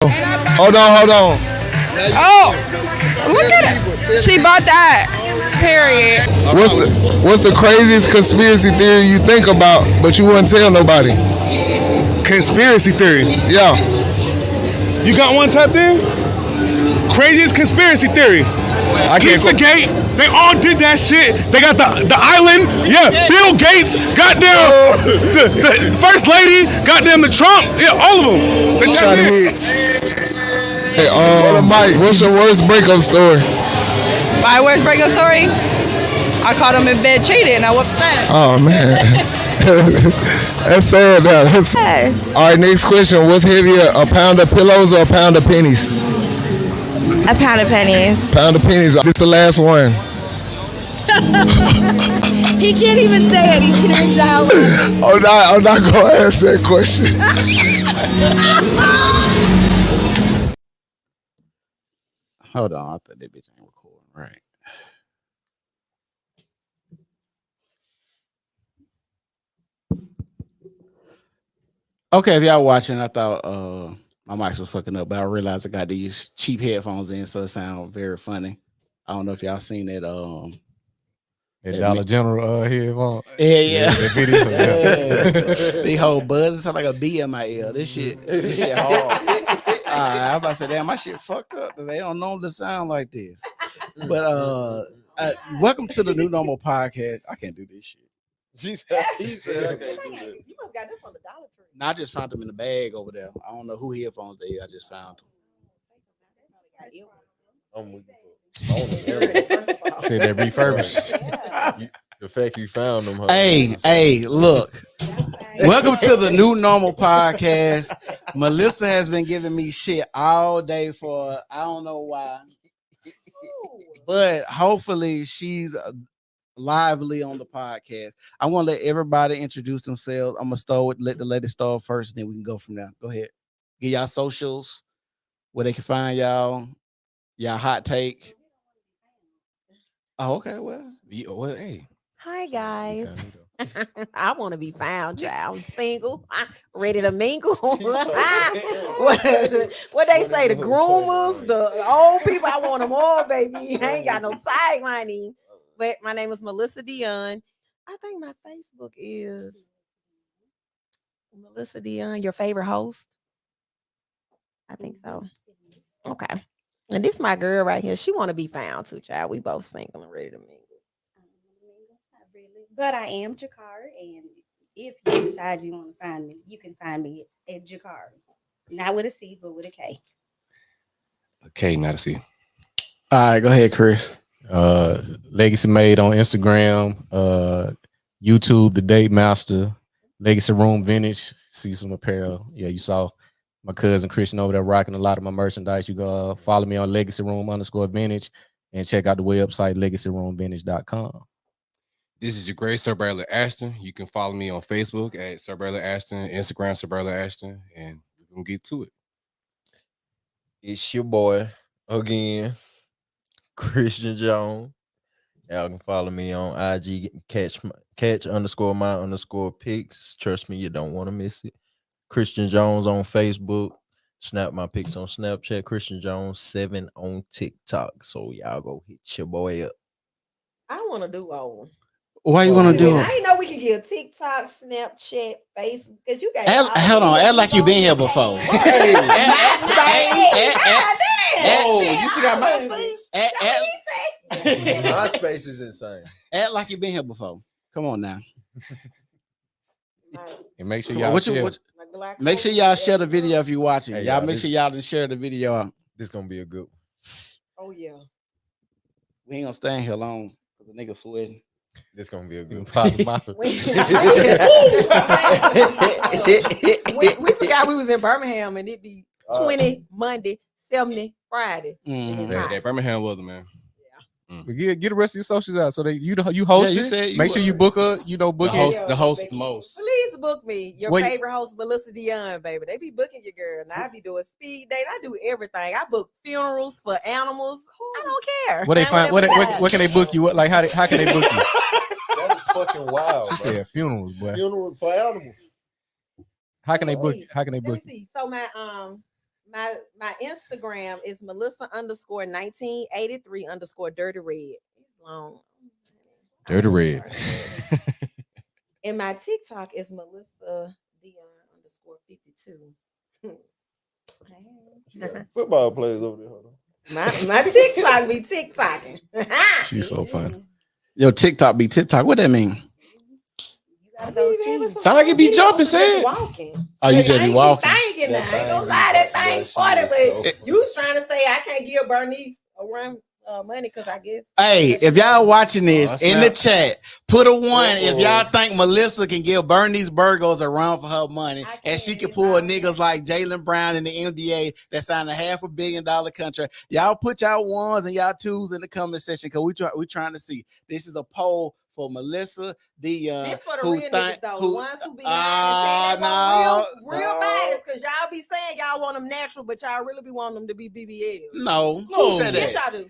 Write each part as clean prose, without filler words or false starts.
Hold on. Oh, look at it. She bought that. Period. What's the craziest conspiracy theory you think about, but you wouldn't tell nobody? Conspiracy theory. Yeah. You got one type there? Craziest conspiracy theory. Pizzagate. They all did that shit. They got the island. Yeah. Bill Gates. Goddamn. The first lady. Goddamn the Trump. Yeah. All of them. They tapped in. Hey, Mike, what's your worst breakup story? My worst breakup story? I caught him in bed cheating and I whooped that. Oh, man. That's sad. Hey. All right, next question. What's heavier, a pound of pillows or a pound of pennies? A pound of pennies. Pound of pennies. This is the last one. He can't even say it. He's getting down. I'm not going to answer that question. Hold on. I thought that bitch ain't recording. Right. Okay, if y'all watching, I thought my mic was fucking up, but I realized I got these cheap headphones in, so it sounds very funny. I don't know if y'all seen that. That Dollar General headphone. Yeah. The video. They whole buzz. It sound like a bee in my ear. This shit hard. I'm about to say, damn, my shit fucked up. They don't normally sound like this. But welcome to the New Normal Podcast. I can't do this shit. He said, I can't do that. You must got them from the Dollar Tree. I just found them in the bag over there. I don't know who headphones they are. I just found them. I'm with you. Said they're refurbished. The fact you found them. Hey, look. Welcome to the New Normal Podcast. Melissa has been giving me shit all day for I don't know why. But hopefully she's lively on the podcast. I want to let everybody introduce themselves. I'm gonna let the lady start first, and then we can go from there. Go ahead. Get y'all socials where they can find y'all hot take. Oh, okay. Well, hey. Hi guys. I want to be found, child. I'm single. I'm ready to mingle. What they say, the groomers, the old people, I want them all, baby. I ain't got no tagline. But my name is Melissa Dion. I think my Facebook is Melissa Dion, your favorite host. I think so. Okay. And this is my girl right here. She want to be found too, child. We both single and ready to mingle. But I am Jakari, and if you decide you want to find me, you can find me at Jakari. Not with a C, but with a K. Okay, not a C. all right, go ahead, Chris. Legacy Made on Instagram, YouTube, The Date Master, Legacy Room Vintage, see some apparel. Yeah, you saw my cousin Christian over there rocking a lot of my merchandise. You go follow me on Legacy Room _Vintage and check out the website legacyroomvintage.com. This is your great Sir Bradley Ashton. You can follow me on Facebook at Sir Bradley Ashton, Instagram Sir Bradley Ashton, and we're gonna get to it. It's your boy again, Christian Jones. Y'all can follow me on IG, catch _my_pics. Trust me, you don't want to miss it. Christian Jones on Facebook. Snap my pics on Snapchat. Christian Jones 7 on TikTok. So y'all go hit your boy up. I want to do all. Why you want to do it? I didn't know we could get TikTok, Snapchat, Facebook. Because you got hold on, act like you been here before. MySpace. Oh, you still got MySpace? MySpace is insane. Act like you been here before. Come on now. And make sure y'all make sure y'all share the video if you're watching. Hey, y'all make sure y'all didn't share the video out. This gonna be a good one. Oh yeah. We ain't gonna stand here long because the nigga sweating. This gonna be a good we forgot we was in Birmingham and it'd be 20 Monday, 70 Friday. That Birmingham weather, man. But get the rest of your socials out so that you host you it. said Make sure you book the host the most. Please book me. Your favorite host, Melissa Dion, baby. They be booking your girl. And I be doing speed date. I do everything. I book funerals for animals. I don't care. What they find? What can they book you? Like how can they book you? That is fucking wild. She said funerals, boy. Funeral for animals. How can they book? How can they book you? See. So my Instagram is Melissa_1983_dirty red. It's long. Dirty red. And my TikTok is Melissa_Dion_52. Football players over there. Hold on. My TikTok be TikToking. She's so funny. Yo, TikTok be TikTok. What that mean? Sound like it be jumping, say it. Walking. Oh, you just be walking. Thinking now. I ain't gonna lie, that thing farted, but you was trying to say I can't give Bernice a run money because I guess. Hey, if y'all watching this in the snap. chat, put a 1 if y'all think Melissa can give Bernice Burgos a run for her money, and she can pull niggas like Jaylen Brown in the NBA that signed a $500 million contract. Y'all put y'all 1s and y'all 2s in the comment section because we trying to see. This is a poll for Melissa Dion. This for the real niggas though, the ones who be lying and saying they want real bodies, because y'all be saying y'all want them natural, but y'all really be wanting them to be BBL. No, who said that? Yes, y'all do.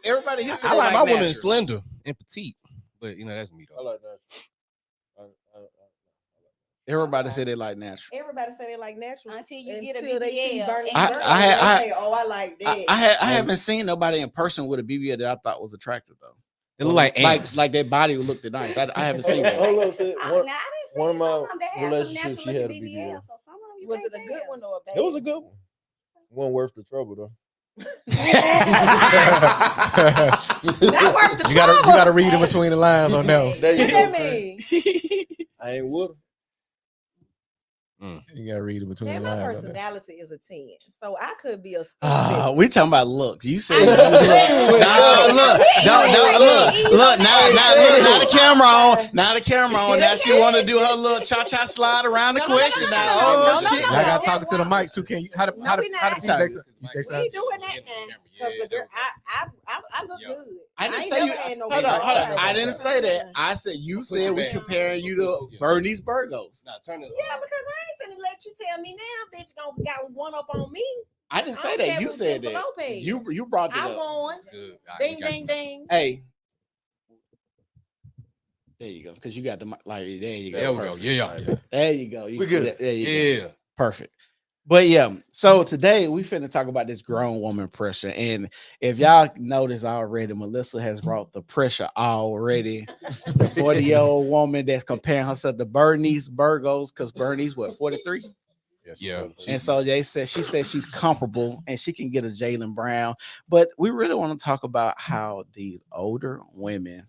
Everybody here said I like my woman natural. slender and petite, but that's me though. I like that. Everybody said they like natural. Everybody say they like natural Until you get a they see BBL. Bernie I Burgos, had- they say, oh, I like that. I haven't seen nobody in person with a BBL that I thought was attractive though. It look like ants. like their body looked nice. I haven't seen that. Hold on, say, Now, I didn't see one of my some of them that had some relationships, she natural had a looking BBL. BBL, so some of them you Was can't it a good tell. one or a bad It was a good one. Wasn't worth the trouble though. Not worth the You trouble. gotta read in between the lines on that one. There you What go. that mean? I ain't with her. You gotta read in between Man, the my lines on that. personality is a 10, so I could be a stupid. We talking about looks. You said I- look. Now the camera on. Now the camera on. Now she want to do her little cha-cha slide around the question. Now, oh shit. Y'all gotta talk to the mics too. Can you? How the we feedback? We ain't doing that now. Because the girl, I look good. I didn't ain't say you. never had no Hold on. BBL. I didn't say that. I said you said we comparing you to Bernice Burgos. Nah, turn it. Yeah, because I ain't finna let you tell me now, bitch, gonna got one up on me. I didn't say I don't that. care You what said Jennifer that. Lopez. You brought it I up. won. Good. Ding, ding, ding. Hey. There you go. Because you got the like. There you go. There we go. Perfect. Yeah. There you go. We good. There you go. Yeah. Perfect. But yeah, so today we finna talk about this grown woman pressure. And if y'all notice already, Melissa has brought the pressure already. The 40-year-old woman that's comparing herself to Bernice Burgos, because Bernice, what, 43? Yeah. And so she said she's comparable and she can get a Jaylen Brown. But we really want to talk about how these older women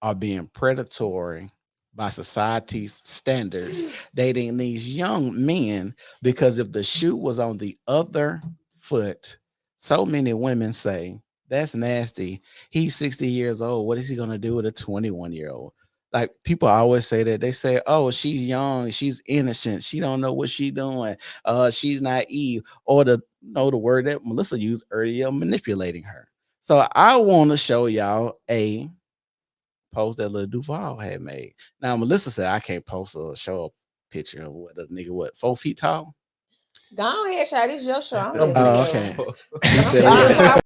are being predatory by society's standards, dating these young men, because if the shoe was on the other foot, so many women say, that's nasty. He's 60 years old. What is he going to do with a 21-year-old? Like, people always say that. They say, oh, she's young, she's innocent, she don't know what she's doing, she's naive, or the word that Melissa used earlier, manipulating her. So I want to show y'all a post that Lil Duval had made. Now Melissa said I can't post or show a picture of what a nigga 4 feet tall. Go ahead, Shad. This is your show. I'm Oh, listening. okay. He said, yeah.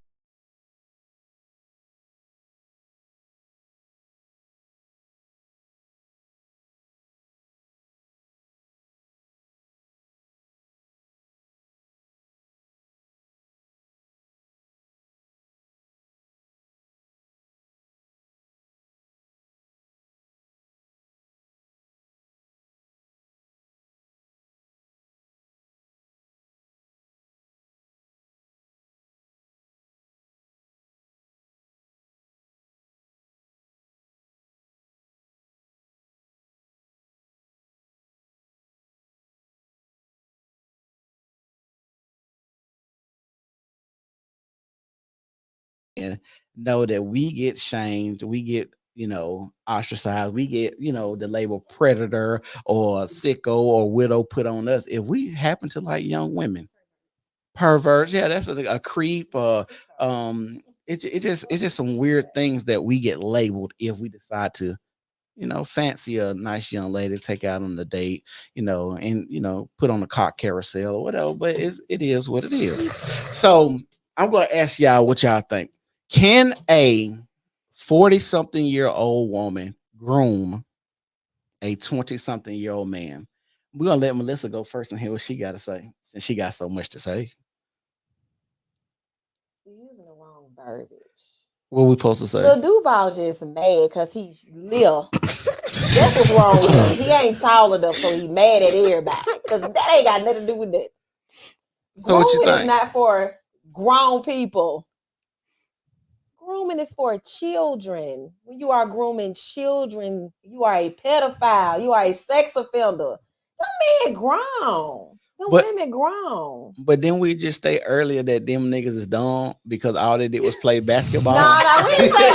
And know that we get shamed, we get ostracized, we get the label predator or sicko or widow put on us if we happen to like young women. Perverts, yeah, that's a creep. It's just some weird things that we get labeled if we decide to fancy a nice young lady, take out on the date, and put on a cock carousel or whatever. But it is what it is. So I'm gonna ask y'all what y'all think. Can a 40-something-year-old woman groom a 20-something-year-old man? We're gonna let Melissa go first and hear what she got to say, since she got so much to say. You're using the wrong verbiage. What we supposed to say? Lil Duval just mad because he's Lil. That's what's wrong with him. He ain't tall enough, so he mad at everybody. Because that ain't got nothing to do with that. So what you Grooming is think? not for grown people. Grooming is for children. When you are grooming children, you are a pedophile. You are a sex offender. Them men grown. Them women grown. But then we just say earlier that them niggas is dumb because all they did was play basketball. Nah, we didn't say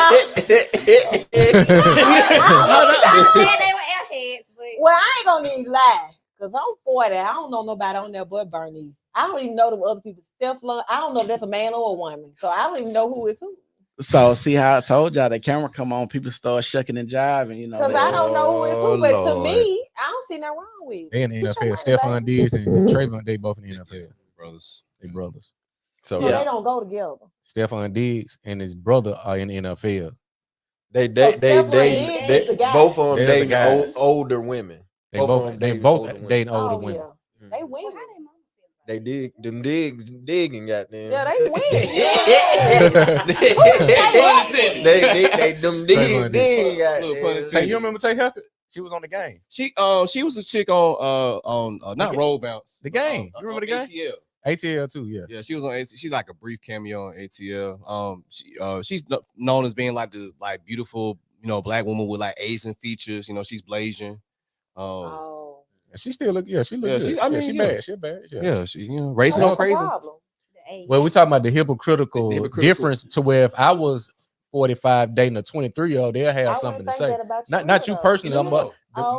well, I ain't gonna need to lie. Because I'm 40. I don't know nobody on there but Bernice. I don't even know them other people. Stefan, I don't know if that's a man or a woman. So I don't even know who is who. So see how I told y'all the camera come on, people start shucking and jiving, you know. Because I don't know who is who, but to Lord. me, I don't see nothing wrong with it. They in the Put your NFL. Stephon Diggs and Trayvon, they both in the NFL. Brothers. They brothers. So they don't go together. Stephon Diggs and his brother are in the NFL. They Stephon Diggs is the guy. both of them They're the dating guys. older women. They both dating older Oh, women. yeah. They win. They digging goddamn. Yeah, they win. they them digging goddamn. Hey, you remember Tay Hufford? She was on the game. She was a chick on not Roll Bounce. The game. You remember the game? ATL. ATL too, yeah. Yeah, she was on ATL. She's like a brief cameo on ATL. She's known as being like the beautiful, black woman with like Asian features. She's Blasian. She still look, she look good. She bad. She bad. Yeah, she racing on crazy. Well, we talking about the hypocritical difference to where if I was 45 dating a 23-year-old, they'll have something to say. Not you personally, but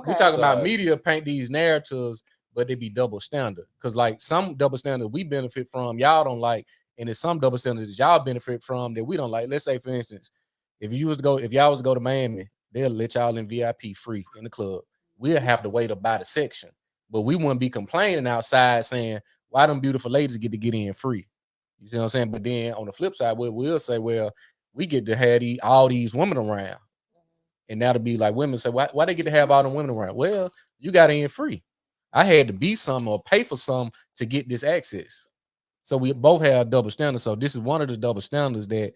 we talking about media paint these narratives, but they be double standard. Because like some double standard we benefit from, y'all don't like, and there's some double standards that y'all benefit from that we don't like. Let's say, for instance, if y'all was to go to Miami, they'll let y'all in VIP free in the club. We'll have to wait up by the section, but we wouldn't be complaining outside saying, why them beautiful ladies get in free? You see what I'm saying? But then on the flip side, we'll say, well, we get to have all these women around. And that'll be like women say, why they get to have all them women around? Well, you got in free. I had to be some or pay for some to get this access. So we both have double standards. So this is one of the double standards that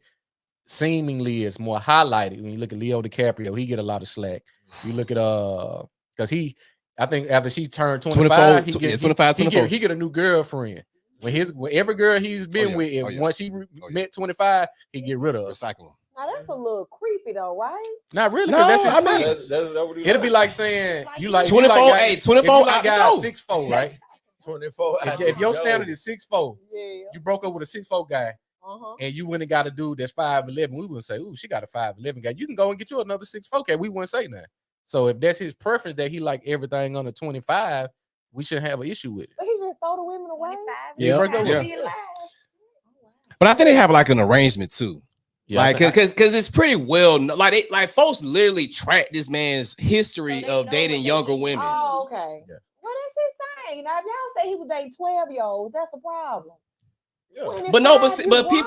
seemingly is more highlighted. When you look at Leo DiCaprio, he get a lot of slack. You look at because I think after she turned 25, he get a new girlfriend. When every girl he's been with, once she met 25, he get rid of her. Recycle. Now that's a little creepy though, right? Not really. No, That's his I mean, preference. That's It'll be like saying you like 24. You like Hey, guys, 24. if you like guys 6'4", right? 24. If your standard is 6'4", Yeah. you broke up with a 6'4" guy, and you went and got a dude that's 5'11", we wouldn't say, "Ooh, she got a 5'11" guy." You can go and get you another 6'4" guy. We wouldn't say that. So if that's his preference that he like everything under 25, we shouldn't have an issue with it. But he just throw the women away. Yeah, break up. Yeah. But I think they have like an arrangement too. Yeah, like because it's pretty well like folks literally track this man's history of dating younger women. Oh, okay. Yeah. Well, that's his thing. Now, if y'all say he was dating 12-year-olds, that's a problem. Yeah. But no, but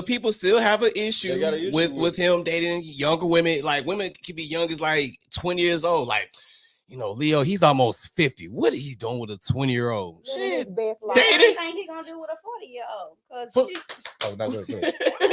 people still have an issue, with him dating younger women. Like women can be young as like 20 years old. Like, Leo, he's almost 50. What is he doing with a 20-year-old? Shit. What do you think he gonna do with a 40-year-old? Because no, good. the same thing.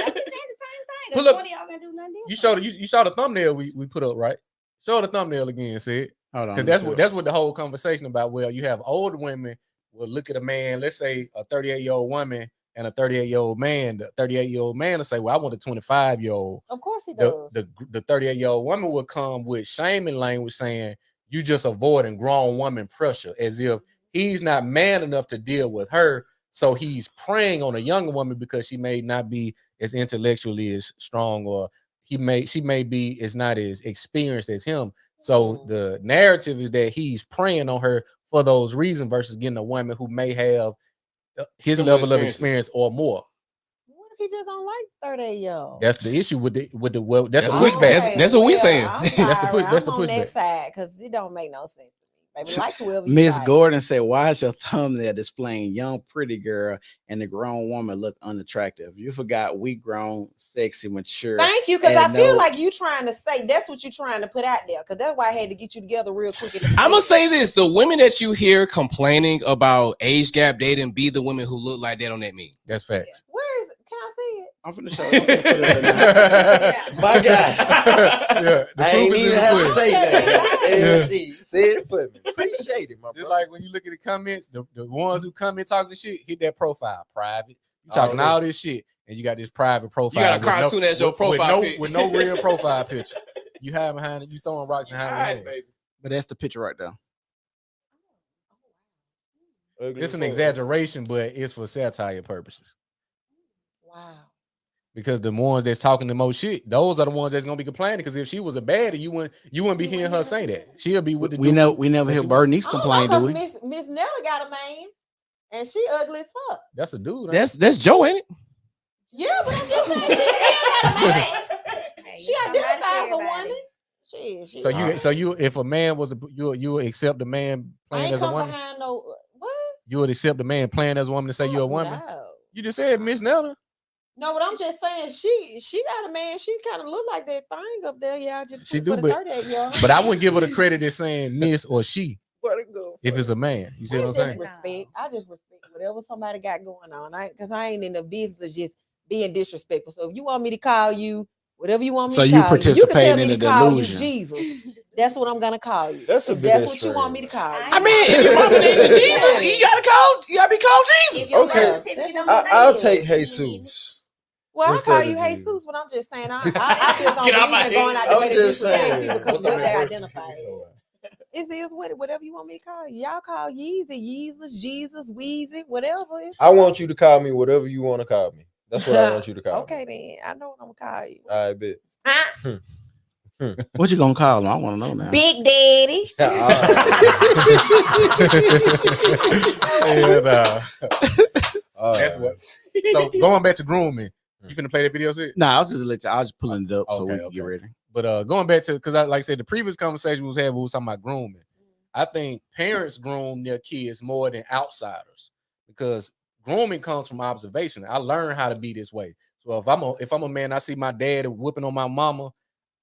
Pull The up. 40-year-old gonna do nothing You saw the thumbnail we put up, right? Show the thumbnail again, Sid. Hold on. Because that's what the whole conversation about. Well, you have older women will look at a man, let's say a 38-year-old woman and a 38-year-old man. The 38-year-old man will say, well, I want a 25-year-old. Of course he does. The 38-year-old woman will come with shaming language saying, you just avoiding grown woman pressure, as if he's not man enough to deal with her. So he's preying on a younger woman because she may not be as intellectually as strong, or she may be is not as experienced as him. So the narrative is that he's preying on her for those reasons versus getting a woman who may have his level of experience or more. What if he just don't like 38-year-olds? That's the issue with the that's the pushback. pushback. That's what we're saying. That's the pushback. That side because it don't make no sense. baby. Like whoever you Miss like. Gordon said, "Why is your thumbnail displaying young, pretty girl and the grown woman look unattractive? You forgot we grown, sexy, mature." Thank you, because I and feel no- like you trying to say that's what you're trying to put out there. Because that's why I had to get you together real quick. I'm gonna say this: the women that you hear complaining about age gap dating be the women who look like that on that meme. That's facts. Where is it? Can I see it? I'm finna show you. I'm finna put it in there. My God. Yeah, the I ain't proof is even in the have to pudding. say that. Yeah. She said it for me. Appreciate it, my Just bro. like when you look at the comments, the ones who come in talking shit, hit that profile private. You Oh, talking yeah. all this shit, and you got this private profile. got a with no- cartoon as your profile pic. with no real profile picture. You hide behind it. You throwing rocks and hiding behind it. But that's the picture right there. It's an exaggeration, but it's for satire purposes. Wow. Because the ones that's talking the most shit, those are the ones that's gonna be complaining. Because if she was a baddie, you wouldn't be hearing her say that. She'll be with the We dude. never hear Bernice complain, do we? Miss Nella got a man, and she ugly as fuck. That's a dude. That's Joe, ain't it? Yeah, but I'm just saying she still got a man. She identifies as a woman. She So you if a man was you would accept the man I playing ain't as a come woman? behind no what? You would accept the man playing as a woman to say you're a woman? No. You just said Miss Nelda. No, but I'm just saying she got a man. She kind of look like that thing up there. Yeah, just She put do, for the but 38 y'all. but I wouldn't give her the credit as saying Miss or she Where'd it go? if it's a man. You see what I'm saying? I just respect whatever somebody got going on. Because I ain't in the business of just being disrespectful. So if you want me to call you whatever you want me So to you call you, can participating tell me in to the call you delusion. Jesus. That's what I'm gonna call you. That's a If bit that's what you want me to extreme. call you. I mean, if your mama named you Jesus, you gotta be called Jesus. Okay. That's just I'll what take I'm saying. Jesus. Well, I Instead call of you Jesus. Jesus, but I'm just saying I just don't Get out believe my in going out head. the I'm way to just disrespect saying. people because What's what up, they man? identify as. It's whatever you want me to call you. Y'all call Yeezy, Yeezus, Jesus, Weezy, whatever. I want you to call me whatever you want to call me. That's what I want you to call Okay, me. then I know what I'm gonna call you. I bet. What you gonna call him? I want to know now. Big Daddy. And, that's Alright. what. So going back to grooming, you finna play that video set? Nah, I was just pulling it up so we Okay, can get ready. But going back to because like I said, the previous conversation we was having, we was talking about grooming. I think parents groom their kids more than outsiders because grooming comes from observation. I learned how to be this way. So if I'm a man, I see my dad whooping on my mama.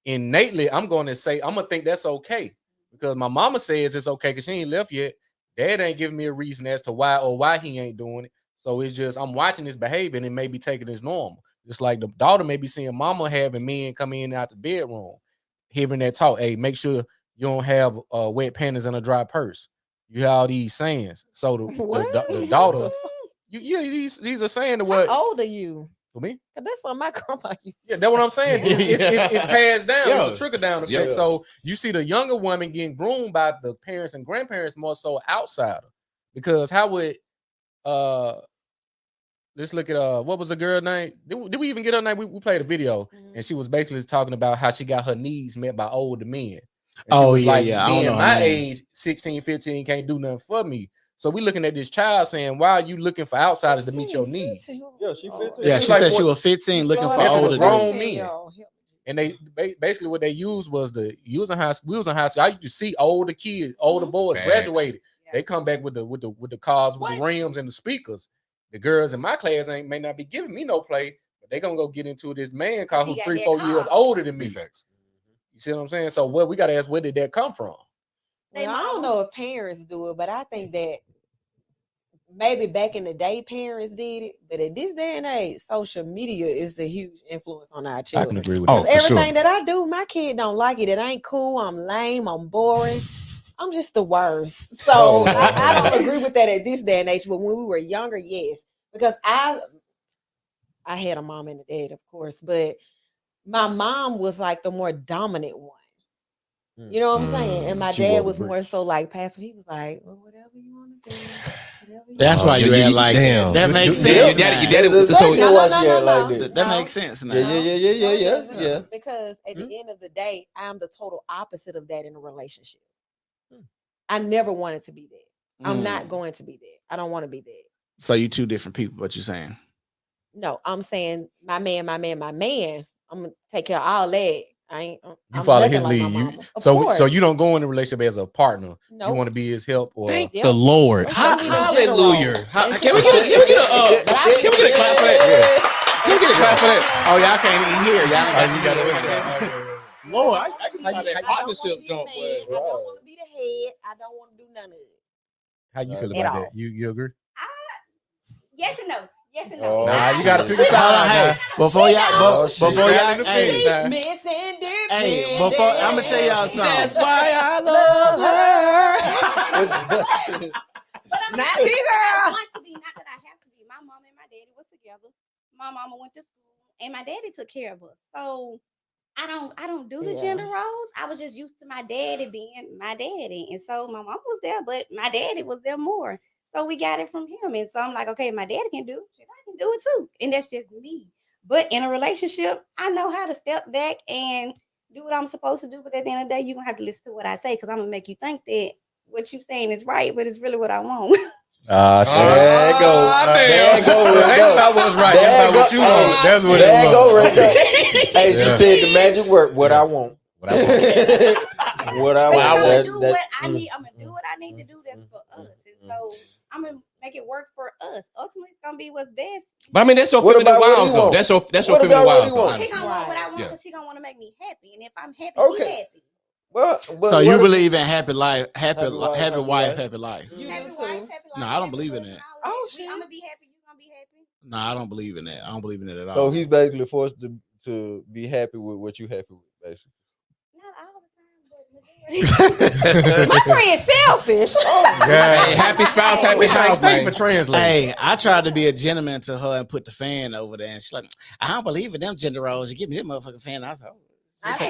Innately, I'm going to say I'm gonna think that's okay because my mama says it's okay because she ain't left yet. Dad ain't giving me a reason as to why he ain't doing it. So it's just I'm watching his behavior and it may be taken as normal. Just like the daughter may be seeing mama having men come in and out the bedroom, hearing that talk. Hey, make sure you don't have wet panties and a dry purse. You have all these sayings. So the daughter, these are saying the what? How old are you? For me? That's on my grandma. Yeah, that's what I'm saying. It's passed down. Yeah. It's a trickle down effect. Yeah. So you see the younger woman getting groomed by the parents and grandparents more so outsider. Because how would let's look at what was the girl name? Did we even get her name? We played a video and she was basically talking about how she got her needs met by older men. And she was like, I don't men know her my name. age, 16, 15, can't do nothing for me. So we looking at this child saying, why are you looking for outsiders to meet your needs? Yeah, she 15. Yeah, She's she like, said she what- was 15 looking for This is a older grown dudes. men. And they basically what they used was we was in high school. I used to see older kids, older boys Facts. graduated. They come back with the cars, with the rims and the speakers. The girls in my class may not be giving me no play, but they gonna go get into this man called who's 3-4 years older than me. You see what I'm saying? So we gotta ask, where did that come from? Well, I don't know if parents do it, but I think that maybe back in the day parents did it, but at this day and age, social media is a huge influence on our children. agree with Oh, that. for Everything that I do, my kid don't like it. It ain't cool. I'm lame. I'm boring. I'm just the worst. So I don't agree with that at this day and age. But when we were younger, yes, because I had a mom and a dad, of course, but my mom was like the more dominant one. You know what I'm saying? And my She dad wore was the more so like passive. He was like, well, whatever you want to do. That's why you act like damn. that. That makes Yeah, sense. your now. daddy, That's so exactly why she act like that. That makes sense now. Yeah. Because at the end of the day, I'm the total opposite of that in a relationship. I never wanted to be that. I'm not going to be that. I don't want to be that. So you two different people, what you saying? No, I'm saying my man. I'm gonna take care of all that. You You follow his lead. So you don't go in a relationship as a partner. Nope. You want to be his help or Thank the Lord. Hallelujah. Can we get a clap for that? Yeah. Can we get a clap for that? Oh, y'all can't even hear. Y'all got Lord, I just saw that partnership jump. I don't want to be the head. I don't want to do none of it. How you feel about that? You agree? Yes and no. Yes and no. Nah, you gotta pick a side. Hey, before y'all, Hey, before I'm gonna tell y'all something. That's why I love her. Not me, girl. Not that I have to be. My mom and my daddy was together. My mama went to school, and my daddy took care of us. So I don't do the gender roles. I was just used to my daddy being my daddy, and so my mom was there, but my daddy was there more. So we got it from him, and so I'm like, okay, my daddy can do it, I can do it too, and that's just me. But in a relationship, I know how to step back and do what I'm supposed to do. But at the end of the day, you're gonna have to listen to what I say because I'm gonna make you think that what you're saying is right, but it's really what I want. There it goes. There it goes. That was right. That's what you want. That's what there it goes right there. Hey, she said the magic word. What I want. What I want. What I want. want. I'm gonna do what I need. I'm gonna do what I need to do. That's for us. And so I'm gonna make it work for us. Ultimately, it's gonna be what's best. But I mean, that's your feminine wiles, though. That's your feminine wiles, though. He gonna want what I want because he gonna want to make me happy. And if I'm happy, he happy. Well, so you believe in happy life, happy wife, happy life? You do too. No, I don't believe in that. Oh shit! I'm gonna be happy. You gonna be happy? No, I don't believe in that. I don't believe in it at all. So he's basically forced to be happy with what you happy with, basically. Not all the time, but My friend's selfish. Hey, happy spouse, happy house, Thank man. you for translating. Hey, I tried to be a gentleman to her and put the fan over there, and she's like, "I don't believe in them gender roles. You give me that motherfucking fan." I was like, I said,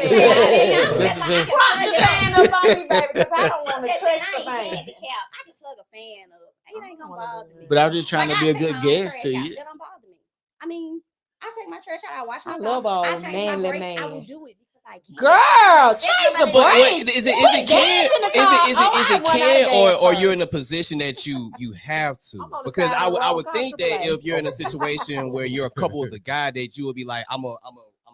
"Drop the fan up on me, baby, because I don't want to touch the fan." I can plug a fan up. It ain't gonna bother me. but I was just trying to be a good guest to you. That don't bother me. I mean, I take my trash out. I wash my I love all manly man. I will do it because I can. Girl, change the brain. Is it can or you're in a position that you have to? Because I would think that if you're in a situation where you're a couple with a guy, that you would be like, I'm a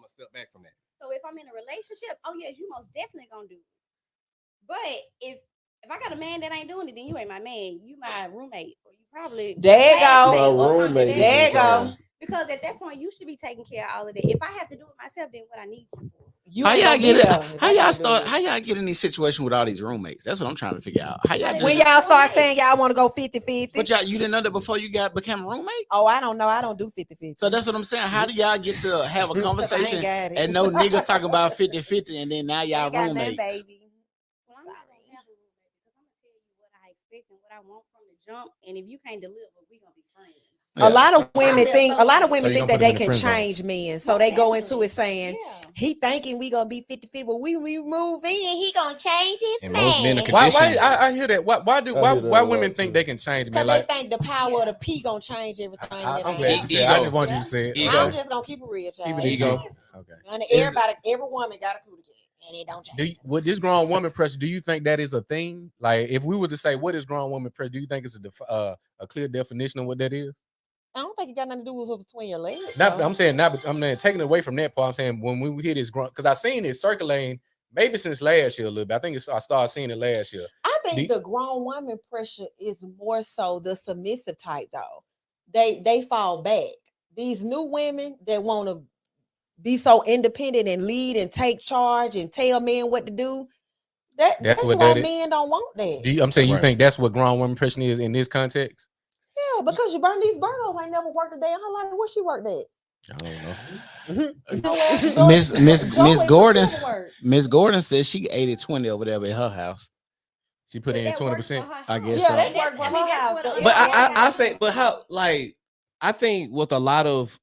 step back from that. So if I'm in a relationship, oh yes, you most definitely gonna do it. But if I got a man that ain't doing it, then you ain't my man. You my roommate, or you probably there you go. My roommate. There you go. Because at that point, you should be taking care of all of that. If I have to do it myself, then what I need you for. How y'all get it? How y'all get in these situations with all these roommates? That's what I'm trying to figure out. How y'all When y'all start saying y'all want to go 50-50. But you didn't know that before you became a roommate? Oh, I don't know. I don't do 50-50. So that's what I'm saying. How do y'all get to have a conversation and no niggas talking about 50-50 and then now y'all roommates? Baby. Well, I'm not gonna have a roommate because I'm gonna tell you what I expect and what I want from the jump. And if you can't deliver, we gonna be friends. A lot of women think that they can change men, so they go into it saying he thinking we gonna be 50-50, but we move in, he gonna change his man. Why I hear that? Why women think they can change men? Because they think the power of the P gonna change everything. I just want you to say it. I'm just gonna keep it real, child. Ego. Okay. And every woman got a cootie and it don't change. With this grown woman pressure, do you think that is a thing? Like, if we were to say what is grown woman pressure, do you think it's a clear definition of what that is? I don't think it got nothing to do with what's between your legs. I'm saying taking it away from that part. I'm saying when we hear this grunt, because I seen it circulating maybe since last year a little bit. I think I started seeing it last year. I think the grown woman pressure is more so the submissive type though. They fall back. These new women that want to be so independent and lead and take charge and tell men what to do. That's what why men don't want that. I'm saying you think that's what grown woman pressure is in this context? Yeah, because you burn these girls ain't never worked a day in her life. What she worked at? I don't know. Miss Gordon says she 80-20 over there at her house. She put in 20%. I guess. Yeah, that's work for her house. But I say, but how, like, I think with a lot of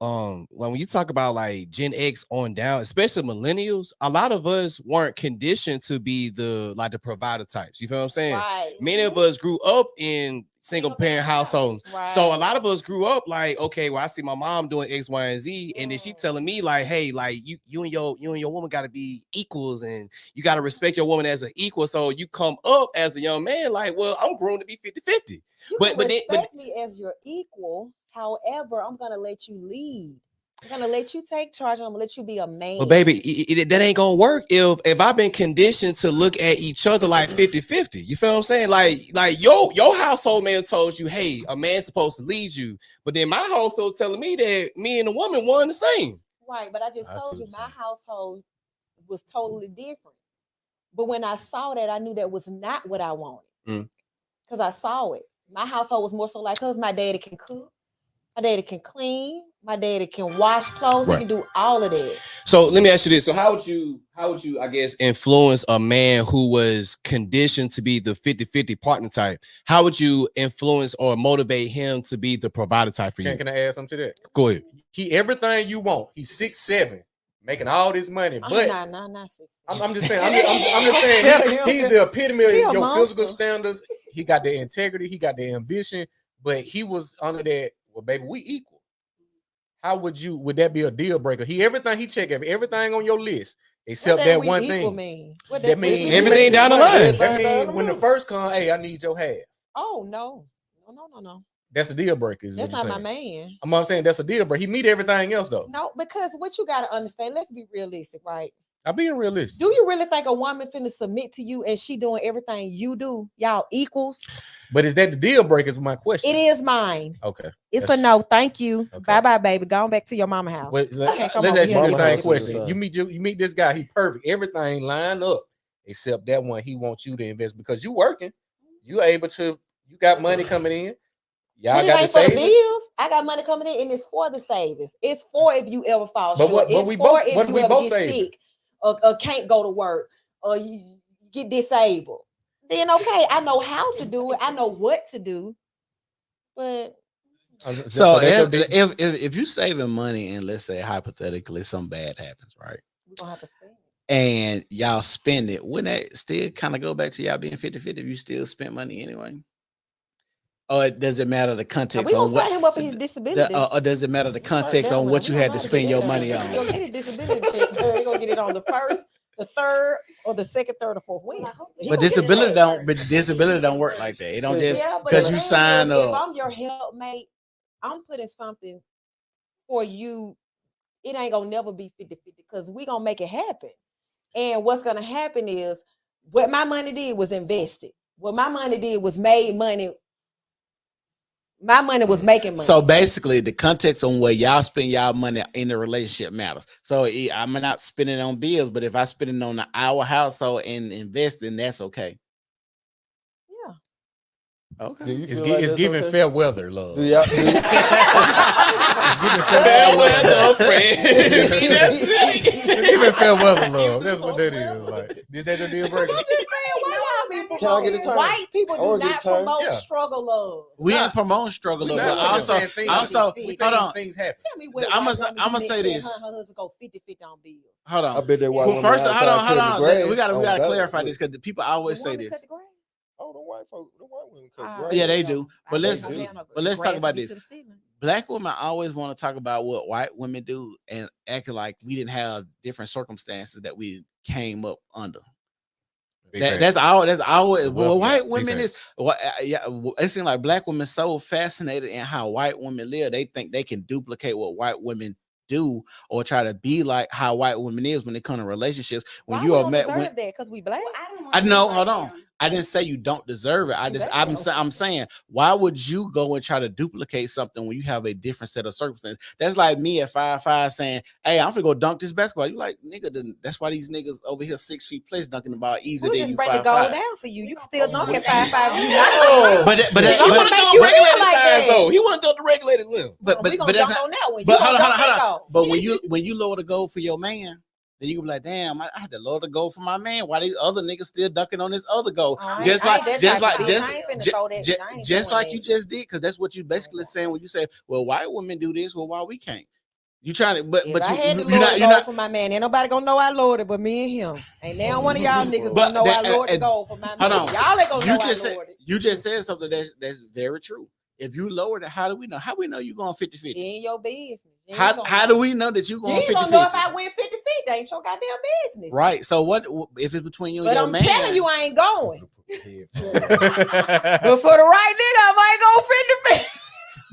when you talk about like Gen X on down, especially millennials, a lot of us weren't conditioned to be the provider types. You feel what I'm saying? Right. Many of us grew up in single parent households. Right. So a lot of us grew up like, okay, well, I see my mom doing X, Y, and Z, and then she telling me like, hey, like you and your woman got to be equals, and you got to respect your woman as an equal. So you come up as a young man, like, well, I'm grown to be 50-50. But respect me as your equal. However, I'm gonna let you lead. I'm gonna let you take charge, and I'm gonna let you be a man. But baby, that ain't gonna work if I've been conditioned to look at each other like 50-50. You feel what I'm saying? Like your household man told you, hey, a man's supposed to lead you, but then my household telling me that me and the woman one the same. Right, but I just told you my household was totally different. But when I saw that, I knew that was not what I wanted. Because I saw it. My household was more so like, because my daddy can cook, my daddy can clean, my daddy can wash clothes, he can do all of that. So let me ask you this. So how would you, I guess, influence a man who was conditioned to be the 50-50 partner type? How would you influence or motivate him to be the provider type for you? Can I add something to that? Go ahead. He everything you want. He's 6'7", making all this money. But not 6'7". I'm just saying, I'm just saying he's the epitome of your monster. physical standards. He got the integrity, he got the ambition, but he was under that. Well, baby, we equal. How would that be a deal breaker? Everything he check everything on your list except that one thing. That means everything down the line. That means when the first come, hey, I need your half. Oh no. That's a deal breaker. That's not my man. I'm saying that's a deal breaker. He meet everything else though. No, because what you got to understand, let's be realistic, right? I'm being realistic. Do you really think a woman finna submit to you and she doing everything you do? Y'all equals? But is that the deal breaker is my question. It is mine. Okay. It's a no. Thank you. Okay. Bye-bye, baby. Going back to your mama house. Let's ask you the same question. You meet this guy, he perfect. Everything lined up except that one. He wants you to invest because you working. You got money coming in. Y'all got the savings. For the bills. I got money coming in, and it's for the savings. It's for if you ever fall short. It's we for both, if you ever get sick or can't go to work or you get disabled. Then okay, I know how to do it. I know what to do. But so if you saving money and let's say hypothetically something bad happens, right? We're gonna have to spend it. And y'all spend it, wouldn't that still kind of go back to y'all being 50-50 if you still spent money anyway? Or does it matter the context? We gonna sign him up for his disability. Or does it matter the context on what you had to spend your money on? You'll get a disability check. You're gonna get it on the first, the third, or the second, third, or fourth week. But disability don't work like that. It don't just because you sign up. If I'm your helpmate, I'm putting something for you. It ain't gonna never be 50-50 because we gonna make it happen. And what's gonna happen is what my money did was invested. What my money did was made money. My money was making money. So basically, the context on where y'all spend y'all money in the relationship matters. So I'm not spending on bills, but if I spend it on our household and investing, that's okay. Yeah. Okay. It's giving fair weather, love. It's giving fair weather, friend. It's giving fair weather, love. That's what that is. Like, is that the deal breaker? Can I get a turn? White people do not promote struggle love. We ain't promoting struggle love, but also, hold on. Things happen. Tell me what I'm gonna say this. Her husband go 50-50 on bills. Hold on. I bet that white First, hold on. We gotta clarify this because the people always say this. Oh, the white women cut grass. Yeah, they do. But let's talk about this. Black women always want to talk about what white women do and acting like we didn't have different circumstances that we came up under. That's our white women is. It seems like black women so fascinated in how white women live. They think they can duplicate what white women do or try to be like how white women is when it comes to relationships. When you are met, that because we black. I know. Hold on. I didn't say you don't deserve it. I'm saying, why would you go and try to duplicate something when you have a different set of circumstances? That's like me at 5'5" saying, "Hey, I'm gonna go dunk this basketball." You like, nigga? That's why these niggas over here 6 feet place dunking the ball easier than you 5'5". Just break the goal down for you. You can still dunk at 5'5". You not but I'm gonna make you feel like that. Though. He want to dunk the regulated limb. But we gonna dunk on that one. But hold on. But when you lower the goal for your man, then you can be like, damn, I had to lower the goal for my man. Why these other niggas still ducking on this other goal? Just like you just did, because that's what you basically saying when you say, well, white women do this, well, why we can't? You trying to, but you're not for my man. Ain't nobody gonna know I lowered it, but me and him. Ain't now one of y'all niggas gonna know I lowered the goal for my man. Y'all ain't gonna know I lowered it. You just said something that's very true. If you lowered it, how do we know? How we know you going 50-50? In your business. How do we know that you going 50-50? You ain't gonna know if I win 50-50. Ain't your goddamn business. Right. So what if it's between you and your man? But I'm telling you, I ain't going. But for the right nigga, I might go 50-50.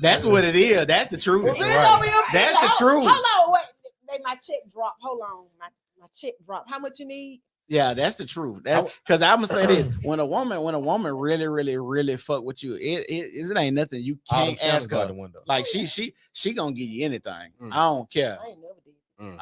That's what it is. That's the truth. Really over here? That's the truth. Hold on, wait. My check dropped. Hold on, my check dropped. How much you need? Yeah, that's the truth. Because I'm gonna say this: when a woman really fuck with you, it ain't nothing you can't ask her. Like she gonna give you anything. I don't care. I ain't never did.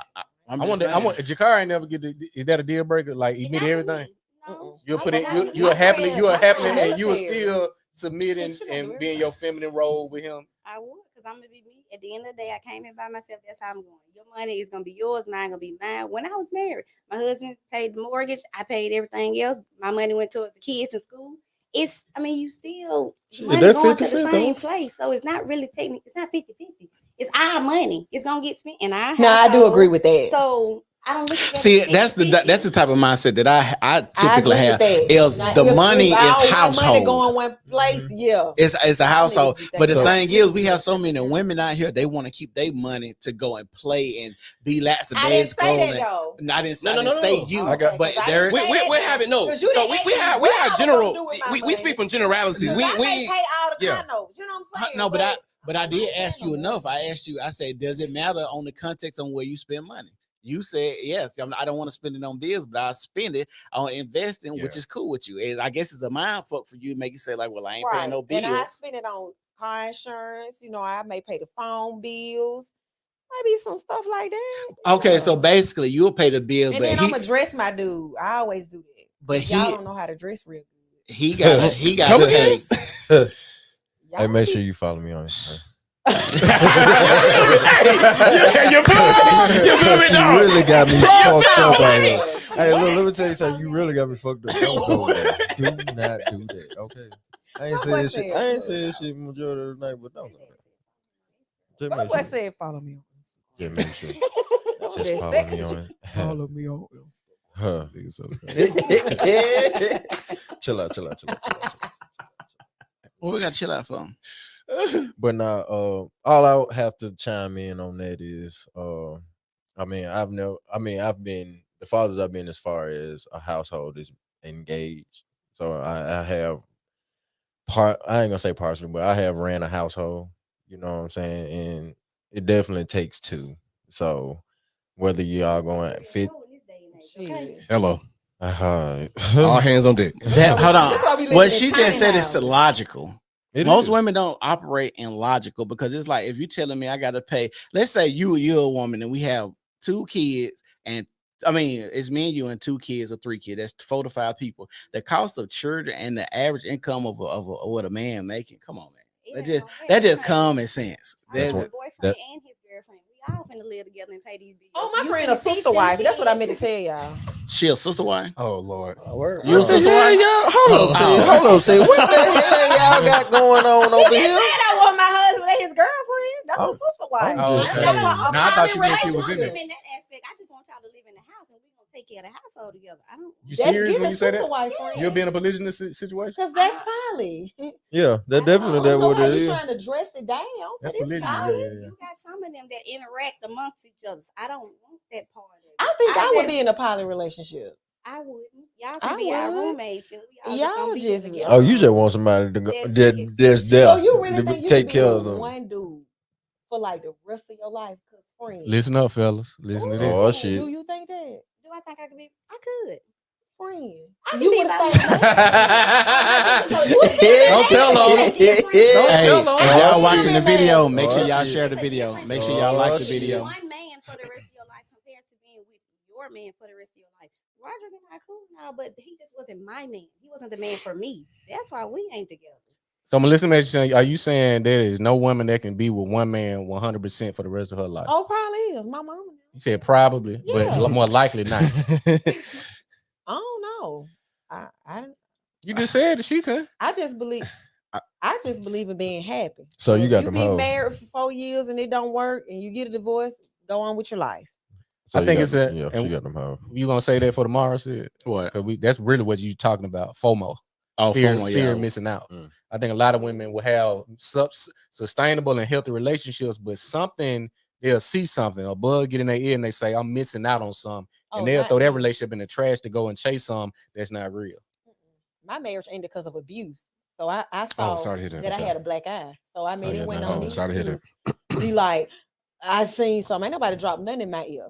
I wonder. Jakar ain't never get. Is that a deal breaker? Like admit everything. No. You'll put it. I- You are happily. You are happily, military. and you are still submitting and being your feminine role with him. I would, because I'm gonna be me. At the end of the day, I came in by myself. That's how I'm going. Your money is gonna be yours, mine gonna be mine. When I was married, my husband paid the mortgage, I paid everything else. My money went to the kids in school. You still money that's going to the 50-50, same though. place. So it's not really technically, it's not 50-50. It's our money. It's gonna get spent in our house. No, I do agree with that. So I don't look at that See, as that's the 50-50. type of mindset that I I typically agree have. with that. Is Now, the if money is all my household. money going one place, yeah. It's a household. niggas be But the thinking thing is, we have so many women out here. They want to keep their money to go and play and be lots of I days didn't say that and- though. No, I didn't No, say, no, I didn't no, say no. you. I got- but I there, didn't say We're that. having no. 'Cause you So didn't we ask have me what I was general. gonna do with my We money. speak from generalities. I may pay all the yeah. condos. You know what I'm saying? no, but I did ask you enough. I asked you. I said, does it matter on the context on where you spend money? You said yes. I don't want to spend it on bills, but I spend it on investing, which is cool with you. And I guess it's a mind fuck for you to make you say like, well, I ain't paying no bills. And I spend it on car insurance. You know, I may pay the phone bills. Maybe some stuff like that. Okay, Yeah. so basically you'll pay the bills, And but then I'm gonna dress my dude. I always do that. but Y'all he don't know how to dress real good. he got Come to pay. Hey, Y'all make be- sure you follow me on Instagram. You feel me? She No. really got me fucked up out here. What? Hey, look, let me tell you something. You really got me fucked up. Don't do that. Do not do that. Okay. I ain't saying shit. I ain't saying shit majority of the night, but don't do that. Just My make boy sure. said, "Follow me on Just make sure. Instagram." Just That follow sexy me shit. on it. Follow me on Instagram. Huh. Chill out. What we got to chill out for? But now, all I have to chime in on that is, I've been the fathers I've been as far as a household is engaged. So I have I ain't gonna say partially, but I have ran a household. You know what I'm saying, and it definitely takes two. So whether y'all going fit, Hello. all All hands on deck. That, hold That's why we on. live What in she tiny just said is houses. logical. It Most is. women don't operate in logical because it's like if you telling me I gotta pay, let's say you're a woman and we have 2 kids, and I mean it's me and you and 2 kids or 3 kids, that's 4 to 5 people. The cost of children and the average income of what a man making. Come on, man. That just common sense. That's what- boyfriend and his girlfriend. We all finna live together and pay these bills. Oh, my You friend, finna a teach sister them wife. That's what I kids. meant to tell y'all. She a sister wife. Oh Lord. You a sister Yeah, wife? y'all. Hold on, say what the hell y'all got going on She over didn't here? say that was my husband and his girlfriend. That's a sister wife. Oh, That's okay. a Now, I thought you meant she I was in want it. them in that aspect. I just want y'all to live in the house and we're gonna take care of the household together. I don't. You That's serious when giving you say sister that? wife friend. You'll be in a polygamous situation. Because that's poly. Yeah, that definitely that what it You is. trying to dress it down. That's but it's polygyny. poly. Yeah. You got some of them that interact amongst each other. I don't want that part of it. I think I would just- be in a poly relationship. I wouldn't. Y'all I can be our would. roommates and we all Y'all just gonna be just- together. Oh, you just want somebody to go that's there So you really to think you take could care be of with them. one dude for like the rest of your life? Cause friends. Listen up, fellas. Listen to this. Oh shit. Do you think that? Do I think I could be? I could. Friend. I can You be would by say Don't tell on them. Hey, tell on if them. y'all Oh, watching the shit. video, make sure Oh, y'all shit. share the It's a video. difference Make sure between y'all like Oh, the shit. video. One man for the rest of your life compared to being with your man for the rest of your life. Roger and I cool now, but he just wasn't my man. He wasn't the man for me. That's why we ain't together. So Melissa, are you saying there is no woman that can be with one man 100% for the rest of her life? Oh, probably is. My mama. You said probably, Yeah. but more likely not. I don't know. I You just said that she could. I just believe in being happy. So you got you them be hoes. married for 4 years and it don't work and you get a divorce, go on with your life. So I think you it's got, a- yeah, and- she got them hoes. You gonna say that for tomorrow, Sid? What? Because that's really what you talking about. FOMO. Oh, Fear, FOMO, fear yeah. of missing out. Mm. I think a lot of women will have sustainable and healthy relationships, but they'll see something, a bug get in their ear, and they say, "I'm missing out on something," Oh, and they'll not throw that me. relationship in the trash to go and chase some that's not real. My marriage ended because of abuse. So I saw sorry to hear that I Okay. had a black eye. So I mean, Oh, yeah, it went no, on me sorry to hear to be like, I seen something. Ain't nobody dropped nothing in my ear.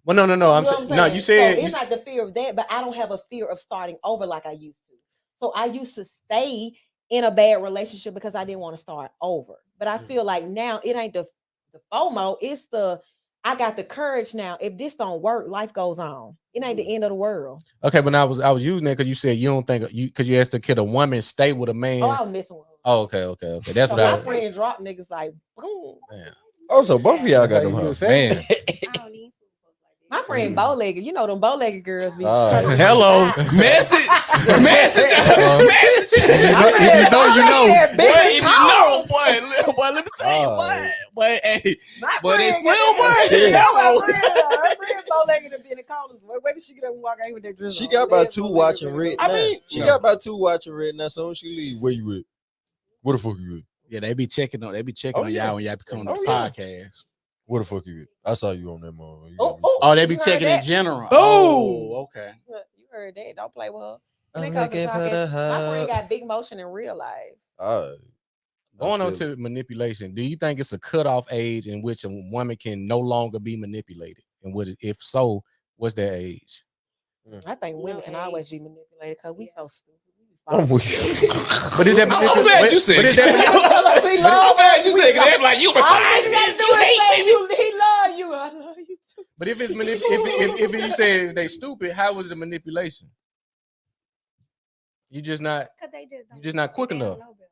Well, no. You know I'm what saying I'm no. saying? You said so it's not the fear of that, but I don't have a fear of starting over like I used to. So I used to stay in a bad relationship because I didn't want to start over. But I feel like now it ain't the FOMO, it's I got the courage now. If this don't work, life goes on. It ain't the end of the world. okay, but I was using that because you said you don't think you because you asked the kid a woman stay with a man. Oh, I was messing with her. Oh, okay. That's So what I my was. friend dropped niggas like boom. Man. Oh, so both of y'all got them You hoes. man. I don't need food like that. My friend bow-legged, you know them bow-legged girls be Hello, message. If you know. Boy, let me tell you, boy, hey, My but friend it's got Slim, that- boy. Yeah, Hello. my friend bow-legged to be in the corners. Where did she get up and walk out with that dress? She on? got about Legs two bow-legged watching girl. red. I mean, she no. got about two watching red. Now, soon as she leave, where you at? Where the fuck you at? Yeah, they be checking on Oh, y'all yeah. when y'all become Oh, the yeah. podcast. Where the fuck you at? I saw you on that motherfucker. Oh, they be You heard checking in that? general. Boom! Oh, okay. You heard that? Don't play with her. I'm And then looking my for the friend hub. got big motion in real life. All right. Going on feel to manipulation, do you think it's a cutoff age in which a woman can no longer be manipulated? And if so, what's that age? I think women No can age. always be manipulated because we so stupid. I'm with you. But is that I'm glad you said. But is that I'm glad you said. They like you besides me. You hate me. He love you. I love you too. But if it's if you say they stupid, how was the manipulation? You just not They just don't you just not quick they don't enough. know better.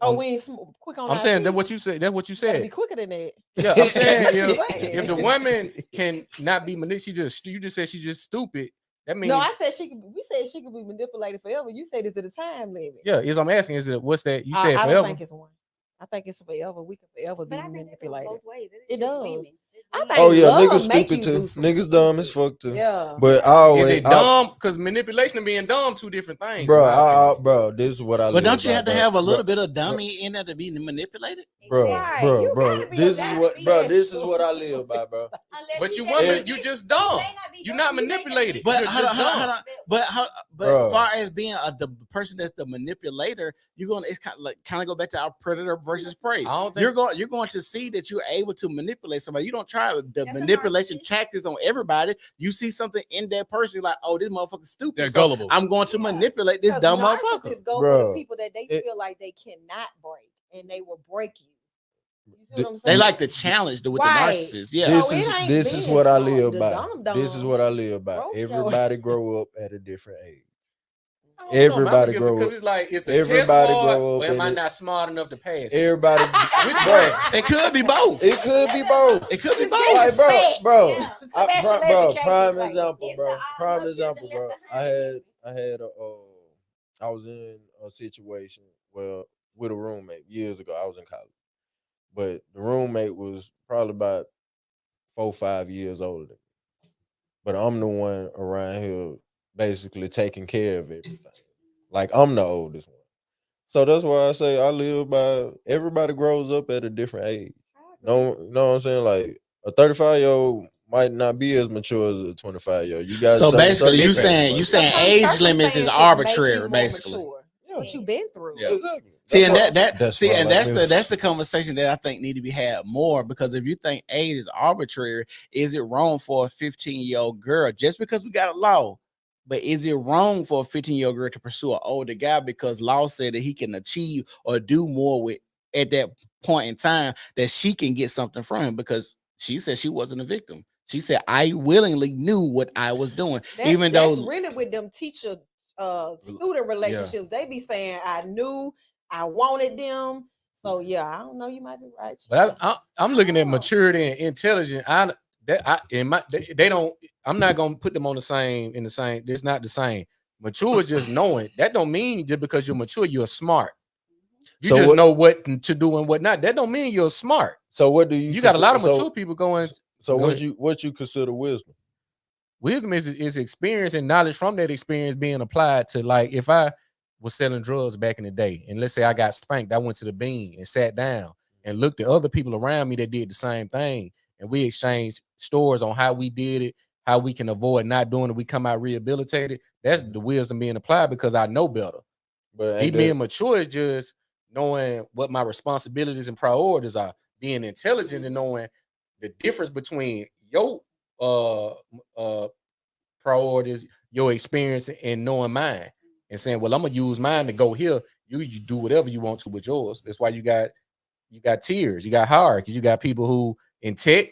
Oh, we ain't quick on I'm our saying feet. that's what you said. That's what you Gotta be said. quicker than that. Yeah, I'm saying Saying. if the woman can not be manipulated, you just said she's just stupid. That means No, I said she could. We said she could be manipulated forever. You said it's at a time limit. yeah. Is I'm asking is it what's that you said I forever? don't think it's one. I think it's forever. We can forever be But I think that goes manipulated. both ways. It It does. does. Women. I think Oh yeah, love niggas make stupid you too. do some Niggas dumb as stupid. fuck too. Yeah. But I always, Is it dumb? Because manipulation and being dumb, two different things. bro. in my opinion. Bro, this is what I. But live don't you by, have to bro. have a little Bro, bit of dummy in there to be manipulated? bro, Right, bro, you bro. gotta be This a is guy what, to be bro. that This is short. what I live by, bro. But you just women, ain't- you just dumb. You're not manipulated. But You're hold just dumb. on. But Bro. as far as being the person that's the manipulator, it's kind of go back to our predator versus prey. I don't think You're going to see that you're able to manipulate somebody. You don't try the That's a manipulation narcissist. tactics on everybody. You see something in that person, you're like, oh, this motherfucker's stupid. They're so gullible. I'm going to manipulate this 'Cause dumb motherfucker. narcissists go for Bro, the people that they feel like they cannot break, and they will break you. You see what I'm saying? They like the challenge with Right. the narcissist. Yeah. This So it ain't this is being what I dumb. live The by. dumb This is what I live by. broke your Everybody grow up at a different age. I don't know, man. Everybody Because grow up. it's like it's the Everybody test grow hard, up or am in I it. not smart enough to pass? it? Everybody, Which bro. one? It could be both. It could be both. It could be It's both. getting Like, bro, respect. bro, Yeah. Special bro, education prime class. example, It's bro. the Prime no example, children bro. left behind. I had I was in a situation with a roommate years ago. I was in college, but the roommate was probably about 4 or 5 years older than me. But I'm the one around here basically taking care of everything. Like I'm the oldest one. So that's why I say I live by everybody grows up at a different age. No, you know what I'm saying? Like a 35-year-old might not be as mature as a 25-year-old. You guys So basically, you different. saying Some age limits is circumstances make you arbitrary, more basically. mature. Yeah. What you been through? Yeah. Exactly. See, and why- that's why I like music. that's the conversation that I think need to be had more, because if you think age is arbitrary, is it wrong for a 15-year-old girl just because we got a law? But is it wrong for a 15-year-old girl to pursue an older guy because law said that he can achieve or do more with at that point in time that she can get something from him? Because she said she wasn't a victim. She said I willingly knew what I was doing, even That's though really with them teacher student relationships. They be saying I knew, I wanted them. So yeah, I don't know. You might be right. But I'm looking at Oh. maturity and intelligence. They don't. I'm not gonna put them on the same. It's not the same. Mature is just knowing. That don't mean just because you're mature, you're smart. You So just what- know what to do and what not. That don't mean you're smart. So what do you? You got a lot of consider- mature people going. So Go what ahead. you consider wisdom? Wisdom is experience and knowledge from that experience being applied to, like, if I was selling drugs back in the day, and let's say I got spanked, I went to the bean and sat down and looked at other people around me that did the same thing, and we exchanged stories on how we did it, how we can avoid not doing it. We come out rehabilitated. That's the wisdom being applied because I know better. But being mature is just knowing what my responsibilities and priorities are. Being intelligent and knowing the difference between your priorities, your experience, and knowing mine, and saying, well, I'm gonna use mine to go here. You do whatever you want to with yours. That's why you got tiers, you got hierarchies, you got people who in tech,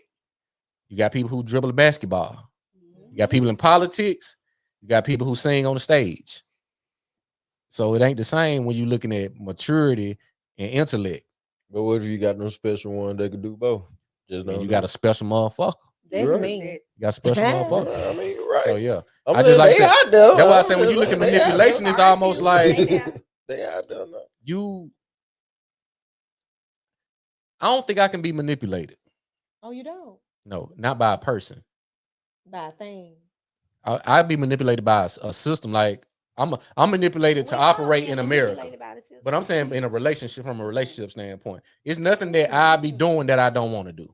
you got people who dribble a basketball, you got people in politics, you got people who sing on the stage. So it ain't the same when you're looking at maturity and intellect. But what if you got no special one that could do both? Just you got a special motherfucker. That's right. me. You got a special motherfucker. I mean, right. So yeah, I just like that. That's why I say when you look at manipulation, it's almost like they out there now. I don't think I can be manipulated. Oh, you don't? No, not by a person. By a thing. I'd be manipulated by a system. Like I'm manipulated to operate in America. But I'm saying in a relationship, from a relationship standpoint, it's nothing that I be doing that I don't want to do.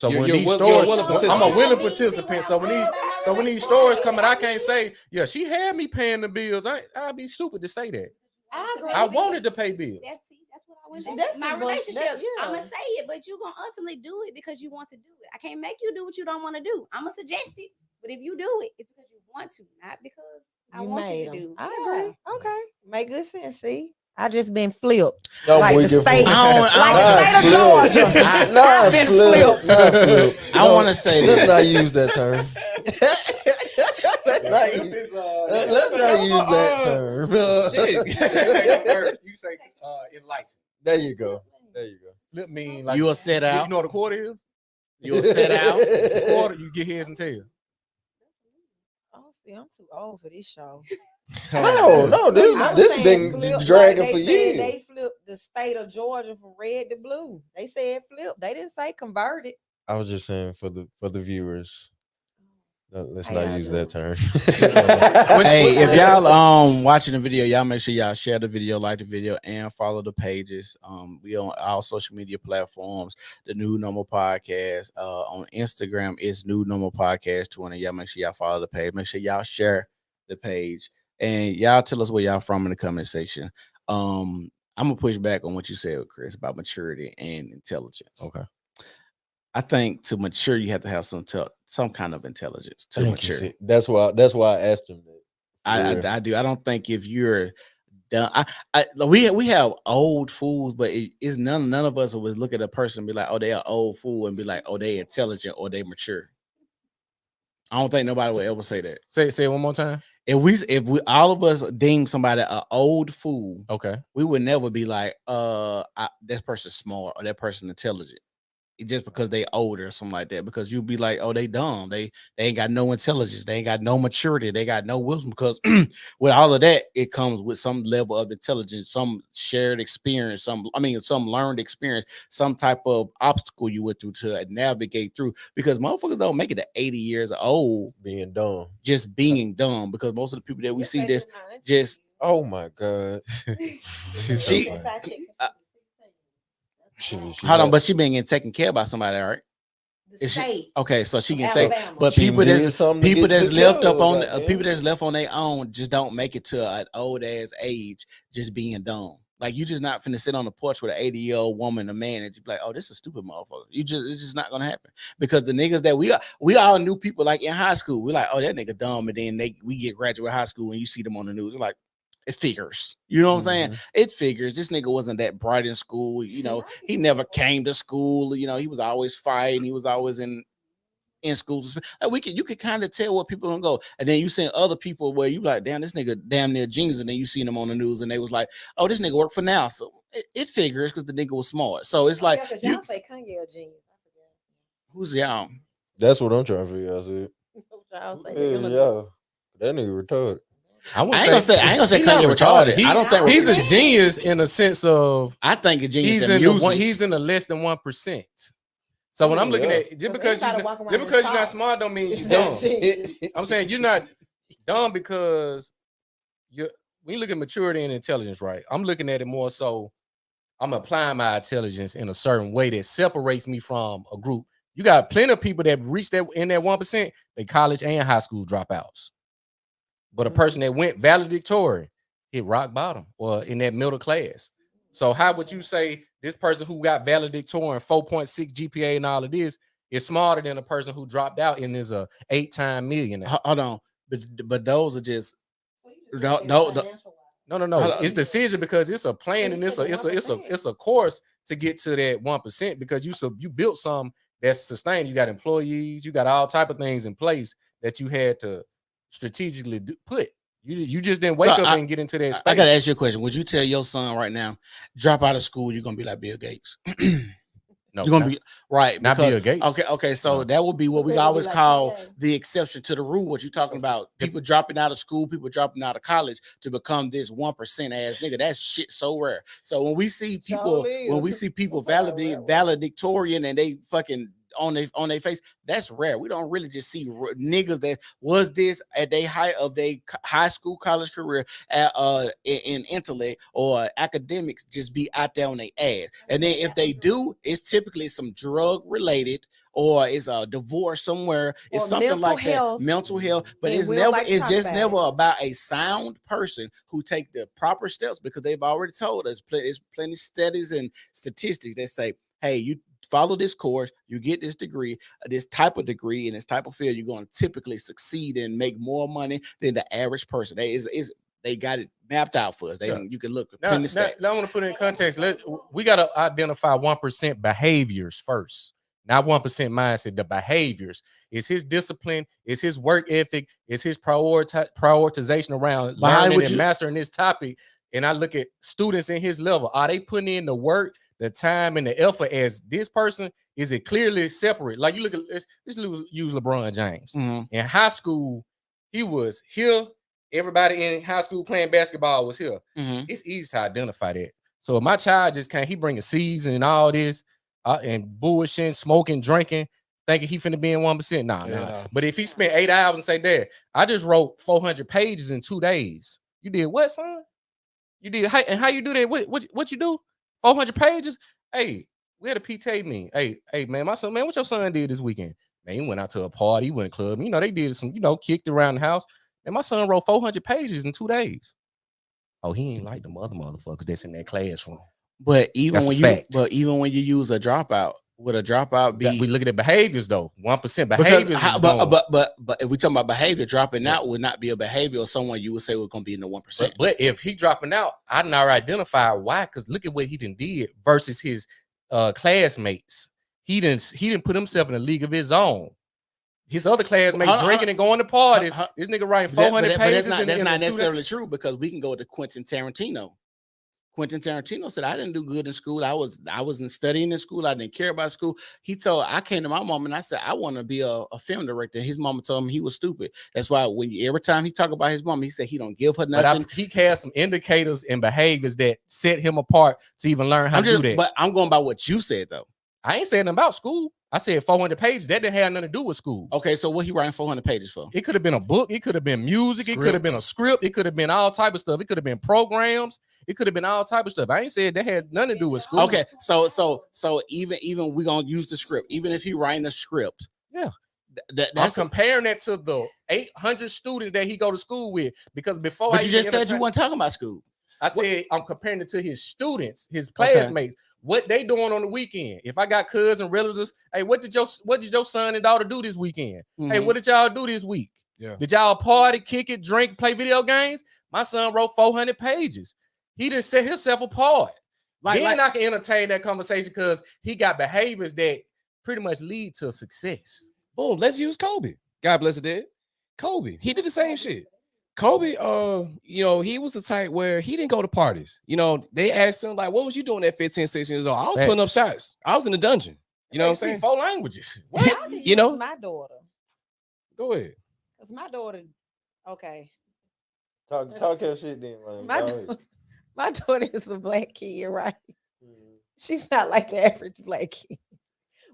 So when these stories, I'm a willing participant. So when these stories come in, I can't say, yeah, she had me paying the bills. I'd be stupid to say that. I wanted to pay bills. That's what I want. That's my relationship. I'm gonna say it, but you're gonna ultimately do it because you want to do it. I can't make you do what you don't want to do. I'm gonna suggest it, but if you do it, it's because you want to, not because I want you to do. I agree. Okay, make good sense. See, I just been flipped, Don't like the we get state, flipped? like the state of Georgia. I've been flipped. I want to say let's this. not use that term. Let's not use that term. You say enlightened. There you go. Flip mean like You will set out. You know what a quarter is? You'll set out. A quarter, you get heads and tails. Oh, see, I'm too old for this show. No, this been dragging for years. They flipped the state of Georgia from red to blue. They said flip. They didn't say converted. I was just saying for the viewers. Let's not use that term. Hey, if y'all watching the video, y'all make sure y'all share the video, like the video, and follow the pages. We on all social media platforms, the New Normal Podcast. On Instagram, it's New Normal Podcast 20. Y'all make sure y'all follow the page. Make sure y'all share the page. And y'all tell us where y'all from in the comment section. I'm gonna push back on what you said, Chris, about maturity and intelligence. Okay. I think to mature, you have to have some kind of intelligence to mature. That's why I asked him that. I do. I don't think if you're done, we have old fools, but it's none of us would look at a person and be like, oh, they are old fool, and be like, oh, they intelligent or they mature. I don't think nobody would ever say that. Say it one more time. If we all of us deem somebody an old fool, okay, we would never be like, that person's smart or that person intelligent. Just because they older or something like that, because you'd be like, oh, they dumb, they ain't got no intelligence, they ain't got no maturity, they got no wisdom. Because with all of that, it comes with some level of intelligence, some shared experience, some learned experience, some type of obstacle you went through to navigate through. Because motherfuckers don't make it to 80 years old being dumb, just being dumb. Because most of the people that we see this just, oh my god, hold on, but she being taken care of by somebody, all right? Okay, so she can take, but people that's left up on people that's left on their own just don't make it to an old ass age just being dumb. Like you just not finna sit on the porch with an 80-year-old woman, a man, and you be like, oh, this is a stupid motherfucker. It's just not gonna happen. Because the niggas that we all knew people like in high school. We're like, oh, that nigga dumb, and then we get graduate high school and you see them on the news. We're like, it figures. You know what I'm saying? It figures. This nigga wasn't that bright in school. You know, he never came to school. You know, he was always fighting. He was always in schools. Like you could kind of tell what people don't go. And then you see other people where you like, damn, this nigga damn near genius. And then you seen them on the news and they was like, oh, this nigga worked for NASA. It figures because the nigga was smart. So it's like, y'all say Kanye a genius. Who's y'all? That's what I'm trying to figure out. That nigga retarded. I ain't gonna say Kanye retarded. I don't think he's a genius in a sense of. I think a genius. He's in the less than 1%. So when I'm looking at just because you're not smart don't mean you're dumb. I'm saying you're not dumb because when you look at maturity and intelligence, right? I'm looking at it more so. I'm applying my intelligence in a certain way that separates me from a group. You got plenty of people that reach that in that 1%. They college and high school dropouts. But a person that went valedictorian, hit rock bottom or in that middle class. So how would you say this person who got valedictorian 4.6 GPA and all of this is smarter than a person who dropped out and is a 8-time millionaire? Hold on, but those are just no. It's decision because it's a plan and it's a course to get to that 1% because you built some that's sustained. You got employees, you got all type of things in place that you had to strategically put. You just didn't wake up and get into that space. I gotta ask you a question. Would you tell your son right now, drop out of school, you're gonna be like Bill Gates? No, you're gonna be right. Not Bill Gates. Okay. So that would be what we always call the exception to the rule. What you talking about? People dropping out of school, people dropping out of college to become this 1% ass nigga. That shit so rare. So when we see people, valedictorian and they fucking on their face, that's rare. We don't really just see niggas that was this at their height of their high school, college career in intellect or academics just be out there on their ass. And then if they do, it's typically some drug related or it's a divorce somewhere. It's something like that. Mental health. But it's never about a sound person who take the proper steps because they've already told us there's plenty of studies and statistics that say, hey, you follow this course, you get this degree, this type of degree in this type of field, you're going to typically succeed and make more money than the average person. They got it mapped out for us. You can look. Now I want to put it in context. We got to identify 1% behaviors first, not 1% mindset. The behaviors is his discipline, is his work ethic, is his prioritization around learning and mastering this topic. And I look at students in his level. Are they putting in the work, the time, and the effort as this person? Is it clearly separate? Like you look at let's use LeBron James. Mm-hmm. In high school, he was here. Everybody in high school playing basketball was here. Mm-hmm. It's easy to identify that. So if my child just can't, he bring a season and all this and bullshit, smoking, drinking, thinking he finna be in 1%. Nah. But if he spent 8 hours and say, Dad, I just wrote 400 pages in 2 days. You did what, son? You did how you do that? What you do? 400 pages? Hey, we had a PTA meeting. Hey, man, my son, man, what your son did this weekend? Man, he went out to a party, he went to a club. You know, they did some, kicked around the house. And my son wrote 400 pages in 2 days. Oh, he ain't like the motherfuckers that's in that classroom. But even when you use a dropout, would a dropout be? We look at the behaviors though. 1% behaviors. But if we talking about behavior, dropping out would not be a behavior of someone you would say was going to be in the 1%. But if he dropping out, I didn't already identify why. Because look at what he did versus his classmates. He didn't put himself in a league of his own. His other classmates drinking and going to parties. This nigga writing 400 pages. That's not necessarily true because we can go to Quentin Tarantino. Quentin Tarantino said, I didn't do good in school. I wasn't studying in school. I didn't care about school. I came to my mom and I said, I want to be a film director. His mama told him he was stupid. That's why every time he talk about his mom, he said he don't give her nothing. But he has some indicators and behaviors that set him apart to even learn how to do that. But I'm going by what you said though. I ain't saying about school. I said 400 pages. That didn't have nothing to do with school. Okay, so what he writing 400 pages for? It could have been a book. It could have been music. It could have been a script. It could have been all type of stuff. It could have been programs. It could have been all type of stuff. I ain't said that had nothing to do with school. Okay, so even we gonna use the script. Even if he writing a script, yeah, that's comparing that to the 800 students that he go to school with. Because before, but you just said you weren't talking about school. I said I'm comparing it to his students, his classmates. Okay. What they doing on the weekend? If I got cousins and relatives, hey, what did your son and daughter do this weekend? Mm-hmm. Hey, what did y'all do this week? Yeah. Did y'all party, kick it, drink, play video games? My son wrote 400 pages. He didn't set himself apart. Then I can entertain that conversation because he got behaviors that pretty much lead to success. Boom. Let's use Kobe. God bless the dead. Kobe. He did the same shit. Kobe, he was the type where he didn't go to parties. They asked him, like, what was you doing at 15, 16 years old? I was putting up shots. I was in the dungeon. You know what I'm saying? 4 languages. What? My daughter. Go ahead. Because my daughter, okay. Talk your shit then, man. My daughter is a black kid, right? Mm-hmm. She's not like the average black kid.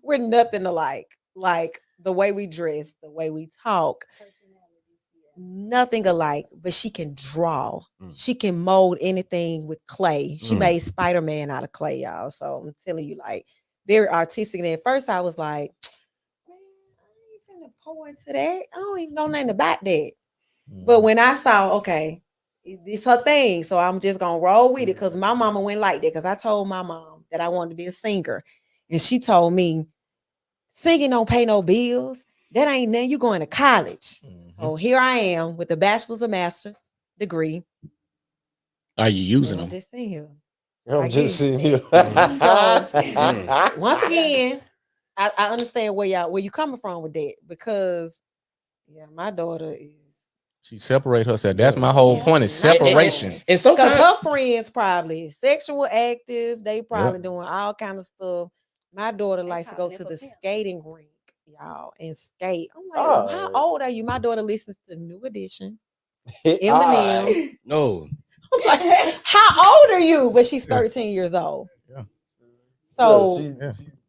We're nothing alike. Like the way we dress, the way we talk. Nothing alike, but she can draw. She can mold anything with clay. She made Spider-Man out of clay, y'all. So I'm telling you, like, very artistic. And at first I was like, man, I ain't finna pour into that. I don't even know nothing about that. But when I saw, okay, It's her thing. So I'm just gonna roll with it because my mama went like that. Because I told my mom that I wanted to be a singer. And she told me, singing don't pay no bills. That ain't nothing. You going to college. So here I am with a bachelor's and master's degree. Are you using I'm them? just sitting here. I'm just sitting here. So, once again, I understand where you coming from with that because my daughter is. She separate herself. That's my whole point. Is separation. And Because sometimes her friends probably sexual active. They probably doing all kind of stuff. My daughter likes to go to the skating rink, y'all, and skate. I'm like, how old are you? My daughter listens to New Edition, Eminem. no. Like, how old are you? But she's 13 years old. Yeah. So she's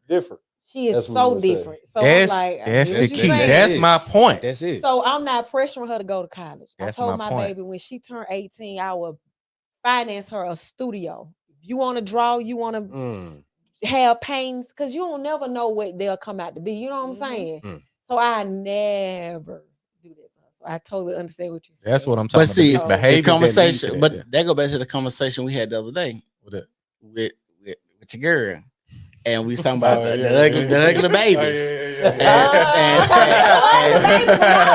different. she is That's what so we gonna different. So I'm like, that's hear the what you key. saying. That's my point. That's it. So I'm not pressuring her to go to college. That's I told my my point. baby when she turned 18, I would finance her a studio. If you want to draw, you want to have paintings, because you don't never know what they'll come out to be. You know what I'm saying? So I never do that. So I totally understand what you're saying. That's what I'm talking But see, about. This behavior the conversation, that but leads to that go back to the conversation we had the other day with your girl. And we talking about the ugly babies. I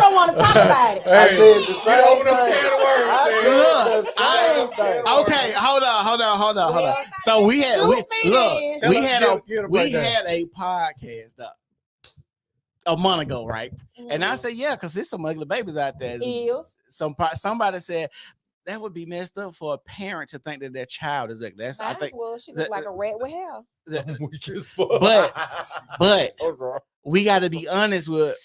don't want to talk about it. I said the same open up thing. can of worms. I said the same thing. Okay, hold on. So we had a podcast a month ago, right? And I said, yeah, because there's some ugly babies out there. Somebody said that would be messed up for a parent to think that their child is ugly. That's I think. Well, she looks like a rat with hair. But we got to be honest with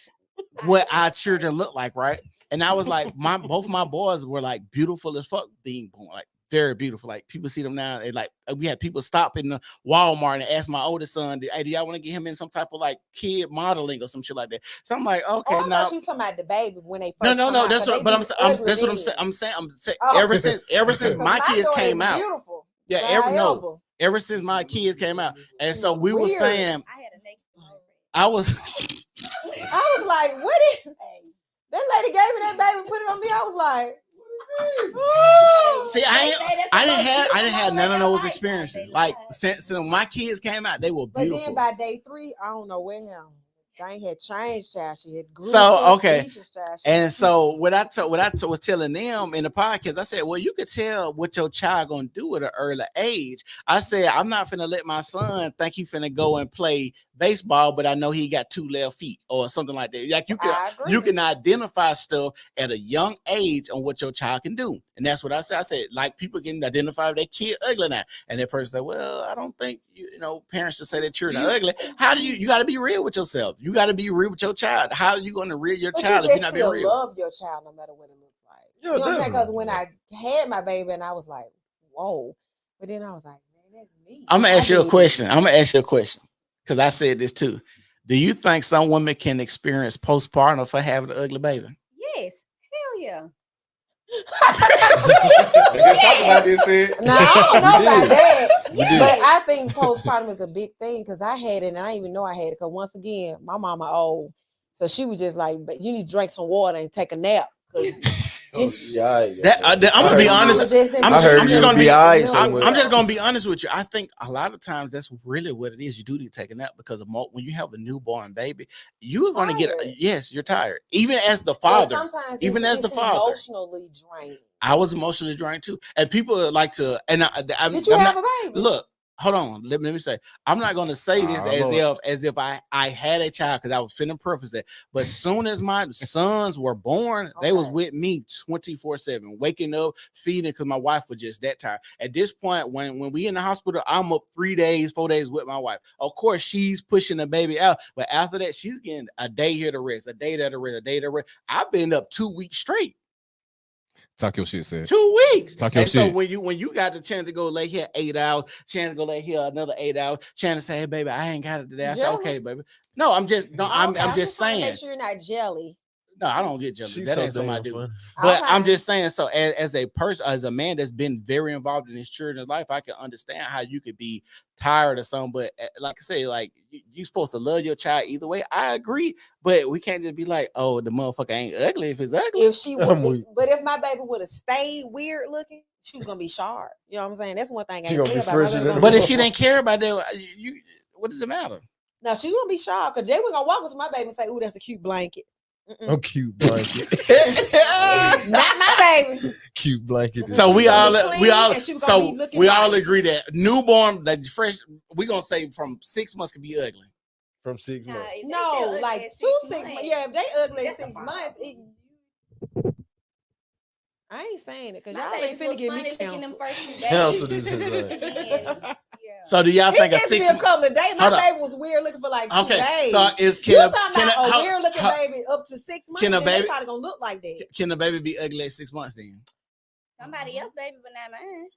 what our children look like, right? And I was like, both my boys were like beautiful as fuck being born, like very beautiful. Like people see them now, and like we had people stop in the Walmart and ask my oldest son, "Hey, do y'all want to get him in some type of like kid modeling or some shit like that?" So I'm like, okay, now you talking about the baby when they first no. That's what. But that's what I'm saying. I'm saying ever since my kids came out, beautiful. Ever since my kids came out, and so we were saying, I was like, what is that lady gave me that baby and put it on me? I was like, see, I didn't have none of those experiences. Like since my kids came out, they were beautiful. But then by day 3, I don't know where now. Thing had changed, child. She had grew. So okay, and so what I was telling them in the podcast, I said, well, you could tell what your child gonna do at an early age. I said, I'm not finna let my son think he finna go and play baseball, but I know he got 2 left feet or something like that. Like you can identify stuff at a young age on what your child can do, and that's what I said. I said, like people can identify if their kid ugly now, and that person said, well, I don't think parents should say that children are ugly. How do you got to be real with yourself? You got to be real with your child. How are you going to rear your child if you're not being real? Love your child no matter what it looks like. You know what I'm saying? Because when I had my baby and I was like, whoa, but then I was like, man, that's me. I'm gonna ask you a question. Because I said this too. Do you think some women can experience postpartum for having an ugly baby? Yes. Hell yeah. Talk about this shit. No, I don't know about that. But I think postpartum is a big thing because I had it and I didn't even know I had it. Because once again, my mama old, so she was just like, "But you need to drink some water and take a nap." I'm gonna be honest. I'm just gonna be honest with you. I think a lot of times that's really what it is. You do need to take a nap because when you have a newborn baby, you're gonna you're tired. Even as the father, emotionally drained. I was emotionally drained too, and people like to. And did you have a baby? Look. Hold on, let me say. I'm not going to say this as if I had a child because I was finna preface that. But as soon as my sons were born, they was with me 24/7, waking up, feeding because my wife was just that tired. At this point, when we in the hospital, I'm up 3 days, 4 days with my wife. Of course, she's pushing the baby out, but after that, she's getting a day here to rest, a day there to rest, a day to rest. I've been up 2 weeks straight. Talk your shit, Sid. 2 weeks. Talk your shit. So when you got the chance to go lay here 8 hours, chance to go lay here another 8 hours, chance to say, hey baby, I ain't got it today. I said, okay, baby. No, I'm just saying. Make sure you're not jelly. No, I don't get jealous. She's That so ain't something I damn do. funny. But I'm Okay. just saying, so as a person, as a man that's been very involved in his children's life, I can understand how you could be tired of something. But like I say, like you supposed to love your child either way. I agree, but we can't just be like, oh, the motherfucker ain't ugly if it's ugly. If she would, but if my baby would have stayed weird looking, she was gonna be sharp. You know what I'm saying? That's one thing I She ain't gonna be clear about. My fresher baby than gonna But be- if she didn't care about that, what does it matter? No, she's gonna be sharp because Jay was gonna walk up to my baby and say, "Ooh, that's a cute blanket." Oh, cute blanket. Not my baby. Cute blanket. So we all agree agree that newborn, that fresh, we gonna say from 6 months could be ugly. From 6 months. No, like 6 months. Yeah, if they ugly at 6 months, I ain't saying it because y'all ain't finna give me Cancel this shit. So do y'all think a just 6 be a couple of days? My Hold on. baby was weird looking for like 2 Okay, days. so is you can talking about a weird looking baby up to 6 months? can a then they baby- probably gonna look like that. Can the baby be ugly at 6 months then? Somebody else, baby, but not mine.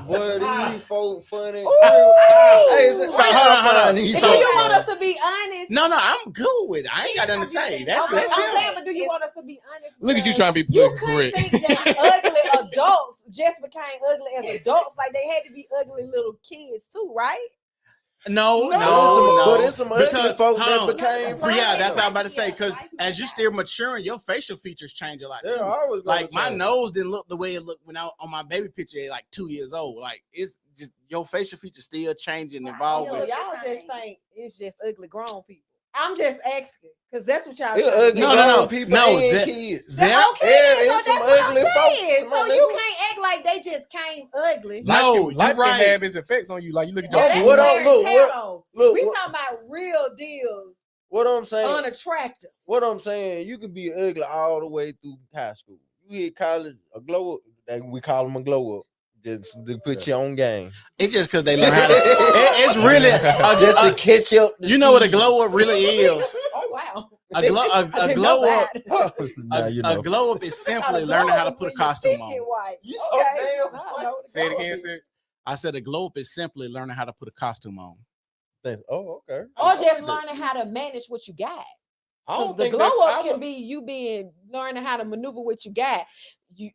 Boy, these folk funny. So hold on. Do So, you want us to be honest? no, I'm good with it. I ain't got nothing to say. That's Okay, it. I'm saying, but do you want us to be honest? Look at you Because trying to be You political couldn't correct. think that ugly adults just became ugly as adults, like they had to be ugly little kids too, right? No. But it's some ugly Because- folk hold that on. became Yeah, that's what I'm about to say. Yeah, Because white as you people still maturing, your facial features change a lot They're too. always gonna Like my change. nose didn't look the way it looked when I on my baby picture at like 2 years old. Like it's just your facial features still changing, So evolving. y'all just think it's just ugly grown people. I'm just asking because that's what y'all. It's trying to ugly do. No. people No, and that- kids. that- Okay, There then, is so some that's what ugly I'm folks, saying. some So ugly- you can't act like they just came ugly. No, life you right. can have its effects on you. Like you look at Yeah, your that's food. What wear up, look, and tear, what- though. look, we what- talking about real deals, What I'm saying, unattractive. what I'm saying, you can be ugly all the way through high school. You hit college, a glow up, that we call them a glow up. Just to put you on game. It's just because they learn how to. It's really Just to catch up. to you know what a speed. glow up really is. Oh wow. A glow I a didn't glow know up. that. Now you know. A glow up is I thought simply a learning glow how to was put a when you costume teeth on. get white. You so Okay. damn Now I know what a Say it glow again, is. sis. I said a glow up is simply learning how to put a costume on. Oh, okay. Or just learning how to manage what you got. I Because don't the think glow that's- I up can would- be you being learning how to maneuver what you got. You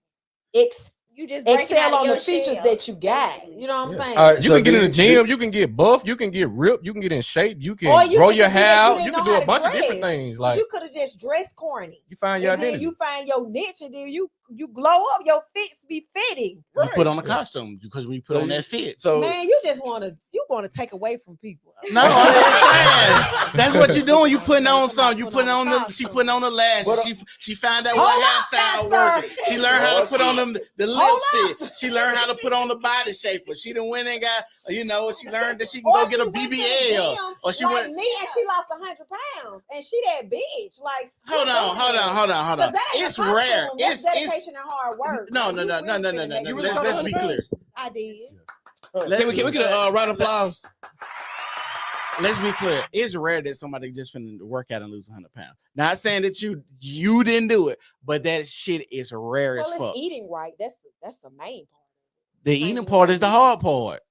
You just breaking excel out of on the your features shell, that you got. basically. You know what I'm saying? All right, You so can get in the do- gym, you can get buff, you can get ripped, you can get in shape, you Or can you grow could your just be hair that you out, didn't you know can do how a to bunch of different dress. things. 'Cause Like you could have just dressed corny. you find your And then identity. you find your niche and then you glow up, your fits be fitting. You put on a costume because when you put So on you- that fit. So Man, you just wanna take away from people. No, I'm saying that's what you're doing. You putting on something. You Putting putting on on a the. She costume. putting on the lashes. But, She found out Hold what up hairstyle now, working. sir. She learned how to put on them the Hold lipstick. She learned how to put on the body shaper. She done went and got she learned that she can Or go get a she went to the BBL. gym Or she like went. me and she lost 100 pounds and she that bitch. Like Hold on. Because that ain't It's a costume. rare. That's It's dedication and hard work. no. Like, you really finna make it Let's happen. be clear. I did. Can we get a round of applause? Let's be clear. It's rare that somebody just finna work out and lose 100 pounds. Not saying that you didn't do it, but that shit is rare as Well, fuck. it's eating right. That's the main part. The eating part is the hard part.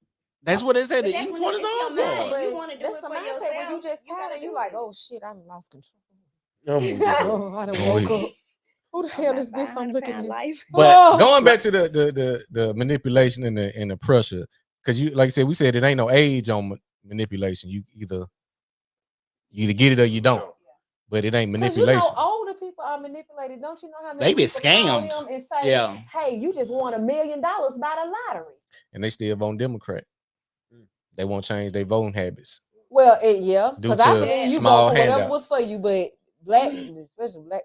That's what they say. But The that's eating when part it's is the hard your mind. part. If you But wanna do that's it the for mindset when yourself, you just you tired gotta and you do like, it. oh shit, I done lost control. I'm I done woke up. Who the hell is this I'm looking at? Life. But Oh. Going back to the manipulation and the pressure, because you like I said, we said it ain't no age on manipulation. You either get it or you don't. But it ain't Because you manipulation. know older people are manipulated. Don't you know how many They be people call scammed. them and say, Yeah. hey, you just won $1 million by the lottery. And they still vote Democrat. They won't change their voting habits. Well, yeah, Due because I to believe you small vote for whatever handouts. was for you, but black, especially black,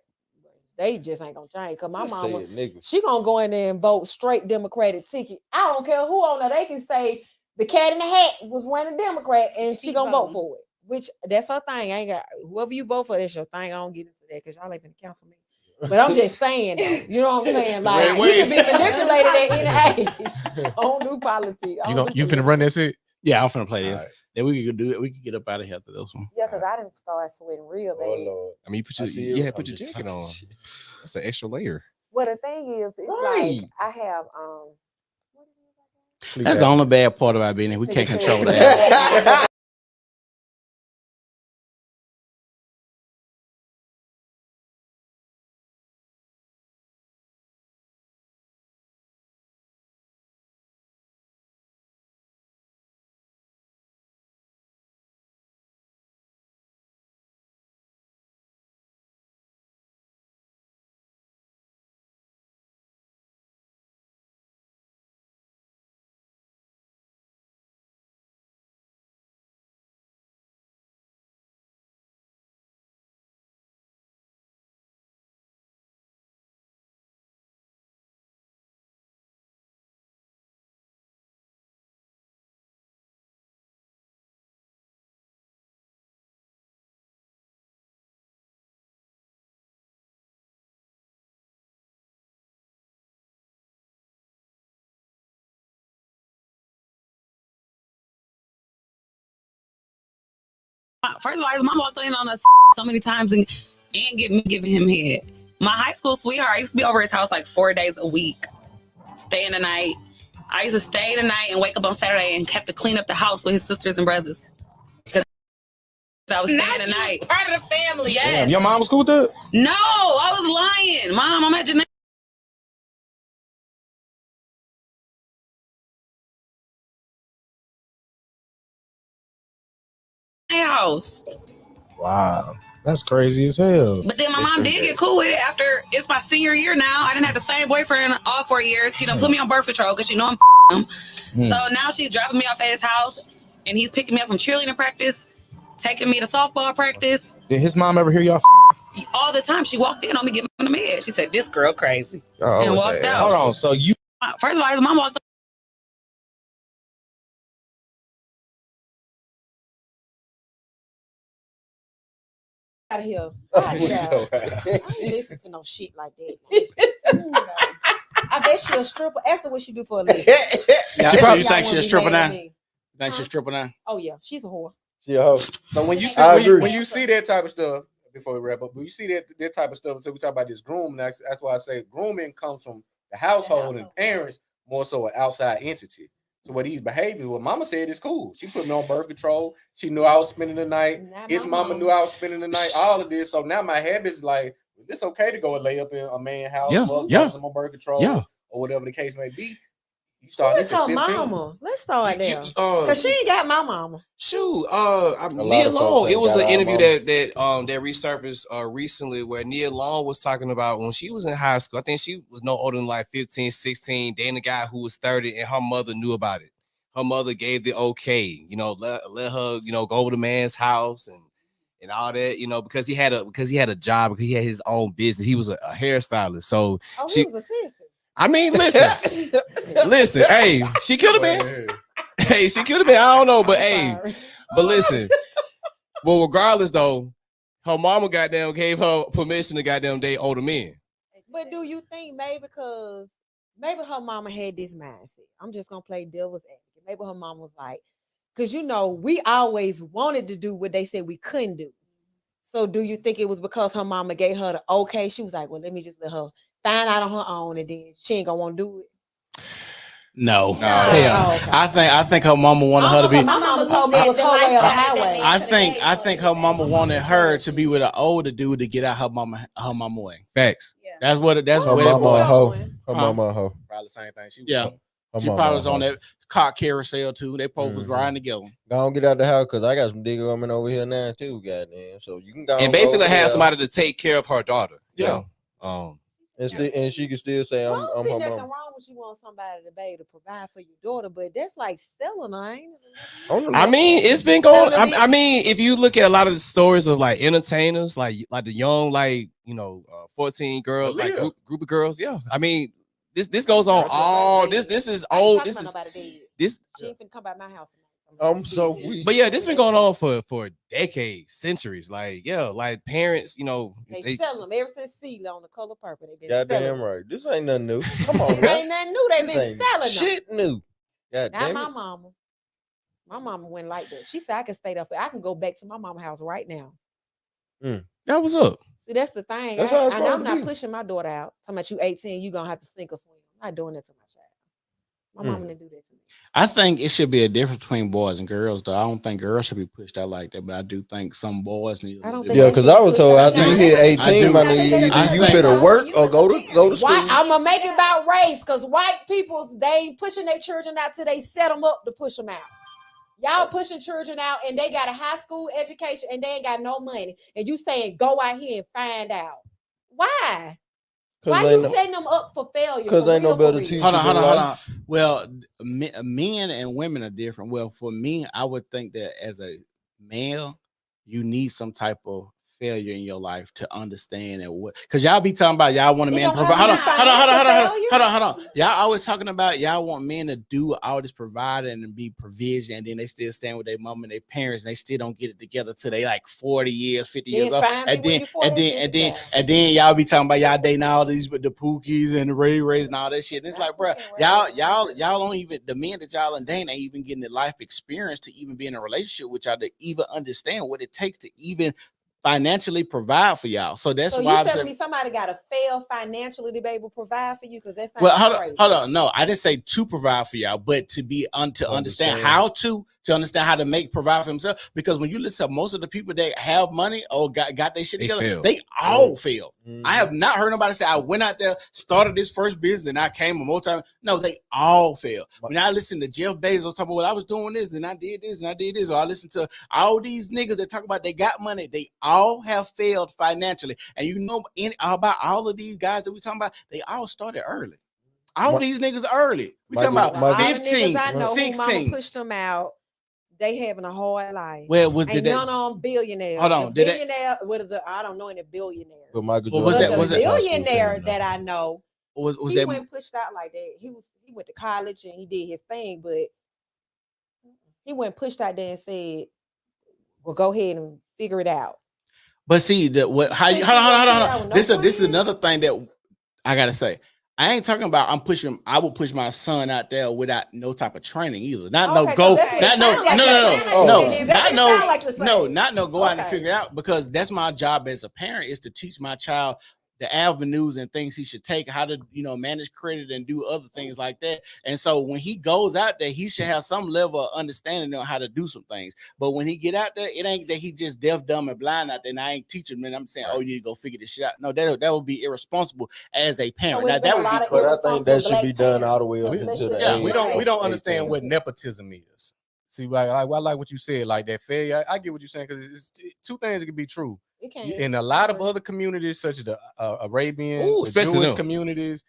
they just ain't gonna change. Cause my Just say mama, it, nigga. she gonna go in there and vote straight Democratic ticket. I don't care who on there. They can say the cat in the hat was running Democrat, and she gonna vote for it. Which that's her thing. I ain't got whoever you vote for. That's your thing. I don't get into that because y'all ain't finna cancel me. But I'm just saying, though, you know what I'm saying? Like Wait. you can be manipulated at any age. I don't do politics. You finna run that shit? Yeah, I'm finna play this. Alright. Then we could do it. We could get up out of here after this one. Yeah, because I didn't start sweating real, Oh baby. Lord. I mean, you put I your, see you it. had to I'm put your just jacket talking on. shit. That's an extra layer. Well, the thing is, it's Right. like I have That's the only bad part about being here. We can't Nigga control said- that. First of all, his mom walked in on us so many times and giving him head. My high school sweetheart, I used to be over his house like 4 days a week, staying the night. I used to stay the night and wake up on Saturday and have to clean up the house with his sisters and brothers. Because I was staying the night. Part of the family. Yes. Damn, your mom was cool with that? No, I was lying. Mom, I'm at Janae house. Wow. That's crazy as hell. But then my mom did get cool with it after it's my senior year now. I didn't have the same boyfriend all 4 years. She done put me on birth control because you know I'm him. So now she's dropping me off at his house and he's picking me up from cheerleading practice, taking me to softball practice. Did his mom ever hear y'all? All the time. She walked in on me getting on the bed. She said, "This girl crazy." Oh, and walked out. Hold on. So you First of all, his mom walked Out of here. So I ain't listen to no shit like that. I bet she a stripper. Ask her what she do for a living. She probably Y'all think she wanna a be stripper mad at now. me. Think she a stripper now? Oh yeah, she's a whore. She a hoe. So when you see I agree. when you see that type of stuff, before we wrap up, when you see that type of stuff, so we talk about this grooming. That's why I say grooming comes from the household and parents more so an outside entity. So what these behaviors, what mama said is cool. She put me on birth control. She knew I was spending the night. His mama knew I was spending the night. All of this. So now my habit is like, it's okay to go and lay up in a man's house. I'm on birth control. Or whatever the case may be. You start Let's this at call 15. mama. Let's start there. Cause she ain't got my mama. Shoot, lot Nia of folks Long. It ain't was got an our interview mama. that resurfaced recently where Nia Long was talking about when she was in high school. I think she was no older than like 15, 16, dating a guy who was 30, and her mother knew about it. Her mother gave the okay, let her, go over the man's house and all that, because he had a job, because he had his own business. He was a hairstylist. So he was assistant. I mean, listen, hey, she could have been. Hey, she could have been. I don't know, but but listen. Well, regardless though, her mama goddamn gave her permission to goddamn date older men. But do you think maybe her mama had this mindset? I'm just gonna play devil's advocate. Maybe her mom was like, because we always wanted to do what they said we couldn't do. So do you think it was because her mama gave her the okay? She was like, well, let me just let her find out on her own, and then she ain't gonna want to do it. No. Okay. I think her mama wanted her to be. My mama told me it was her way or the highway. I think her mama wanted her to be with an older dude to get out her mama way. Facts. Yeah. That's what Her mama a hoe. Her Huh? mama a hoe. Probably the same thing. She probably was on that cock carousel too. They both was riding together. Go on, get out the house because I got some digger women over here now too, goddamn. So you can go And basically have somebody to take care of her daughter. Yeah. And she can still say I'm don't see her nothing mama. wrong with you want somebody to be able to provide for your daughter, but that's like selling, ain't it? I mean, it's been going. I mean, if you look at a lot of the stories of like entertainers, like the young, 14 girls, like group of girls. Yeah, I mean, this goes on all. This is old. This is this. She ain't finna come by my house. I'm so weak. But yeah, this been going on for decades, centuries. Like parents, They sell them ever since Celia on The Color Purple. They been Goddamn selling right. This ain't nothing new. Come on, This man. ain't nothing new. They This been ain't selling them. shit new. God Not damn my it. mama. My mama went like that. She said I can stay there. I can go back to my mama's house right now. That was up. See, that's the thing. That's how it's I'm supposed to not be. pushing my daughter out. Talking about you 18, you gonna have to sink or swim. I'm not doing that to my child. My mama didn't do that to me. I think it should be a difference between boys and girls, though. I don't think girls should be pushed out like that, but I do think some boys need. I don't to think Yeah, because I was told after you hit 18, my nigga, either you finna work or go to school. I'm gonna make it about race because white people they ain't pushing their children out till they set them up to push them out. Y'all pushing children out and they got a high school education and they ain't got no money, and you saying go out here and find out why? Why you setting them up for failure? Because ain't no better teacher. Hold than on. life. Well, men and women are different. Well, for me, I would think that as a male, you need some type of failure in your life to understand and what? Because y'all be talking about y'all want a man provide. Hold on. Y'all always talking about y'all want men to do all this providing and be provision, and then they still stand with their mom and their parents, and they still don't get it together till they like 40 years, 50 years old. And then y'all be talking about y'all dating all these with the Pookies and the Ray Rays and all that shit. And it's like, bro, y'all don't even, the men that y'all and dating ain't even getting the life experience to even be in a relationship with y'all to even understand what it takes to even financially provide for y'all. So that's why you telling me somebody got to fail financially to be able to provide for you? Because that's hold on. No, I didn't say to provide for y'all, but to be to understand how to understand how to provide for himself. Because when you listen to most of the people that have money or got their shit together, they all fail. I have not heard nobody say I went out there, started this first business, and I came a multi. No, they all fail. When I listen to Jeff Bezos talk about, well, I was doing this, and I did this, and I did this, or I listen to all these niggas that talk about they got money, they all have failed financially. And you know about all of these guys that we talking about, they all started early. All these niggas early. We talking about 15, 16. Pushed them out. They having a hard life. Well, none on billionaires. Hold on, billionaire. What is I don't know any billionaires. But Michael Jordan was that billionaire that I know. Was he that went pushed out like that? He went to college and he did his thing, but he went pushed out there and said, "Well, go ahead and figure it out." But see hold on. This is another thing that I gotta say. I ain't talking about I will push my son out there without no type of training either. Not go out and figure it out, because that's my job as a parent, is to teach my child the avenues and things he should take, how to, manage credit and do other things like that. And so when he goes out there, he should have some level of understanding on how to do some things. But when he get out there, it ain't that he just deaf, dumb, and blind out there, and I ain't teaching him, and I'm saying, oh, you need to go figure this shit out. No, that would be irresponsible as a parent. Now, that would be but I think that should be done all the way up into the age. We don't understand what nepotism is. See, I like what you said, like that failure. I get what you're saying, because it's two things that can be true. In a lot of other communities, such as the Arabian, the Jewish communities,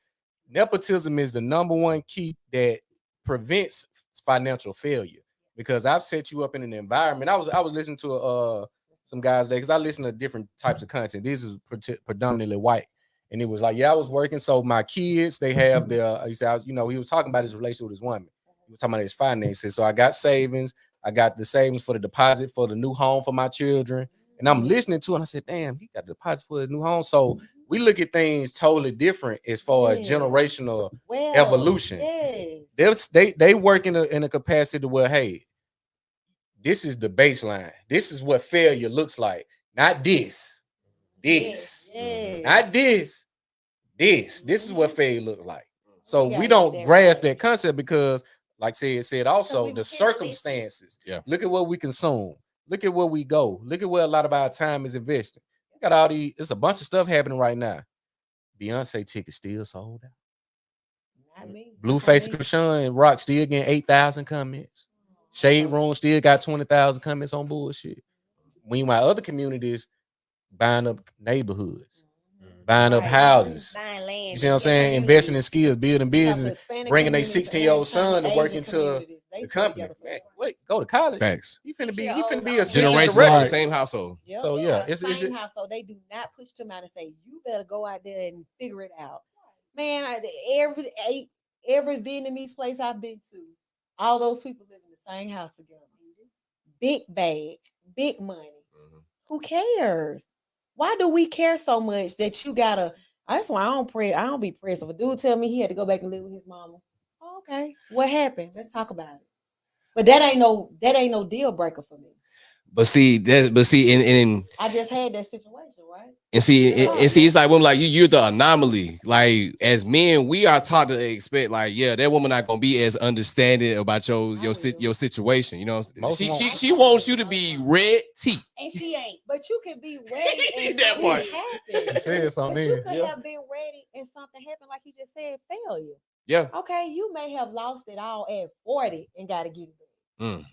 nepotism is the number one key that prevents financial failure. Because I've set you up in an environment. I was listening to some guys there, because I listen to different types of content. This is predominantly white, and it was like, I was working, so my kids, they have their. He said, he was talking about his relationship with his woman. He was talking about his finances. So I got savings. I got the savings for the deposit for the new home for my children. And I'm listening to it, and I said, damn, he got the deposit for his new home. So we look at things totally different as far as generational evolution. They work in a capacity where, hey, this is the baseline. This is what failure looks like. Not this. Not this. This is what failure looks like. So we don't grasp that concept, because, like said also, the circumstances. Look at what we consume. Look at where we go. Look at where a lot of our time is invested. We got all these. There's a bunch of stuff happening right now. Beyonce tickets still sold out. Blueface Krishan and Rock still getting 8,000 comments. Shade Room still got 20,000 comments on bullshit. Meanwhile, other communities buying up neighborhoods, buying up houses. You see what I'm saying? Investing in skills, building business, bringing a 16-year-old son to work into the company. Man, wait, go to college. Thanks. He finna be a generation in the same household. So yeah, it's same household. They do not push them out and say, you better go out there and figure it out. Man, every Vietnamese place I've been to, all those people live in the same house together. Big bag, big money. Who cares? Why do we care so much that you gotta? That's why I don't be pressed. If a dude tell me he had to go back and live with his mama, okay, what happened? Let's talk about it. But that ain't no deal breaker for me. And I just had that situation, right? And see, it's like women like you're the anomaly. Like, as men, we are taught to expect, like, that woman not gonna be as understanding about your situation. You know, she wants you to be red tea, and she ain't. But you can be ready and that part. She said something. But you could have been ready and something happened, like you just said, failure. Yeah. Okay, you may have lost it all at 40 and got to get it back.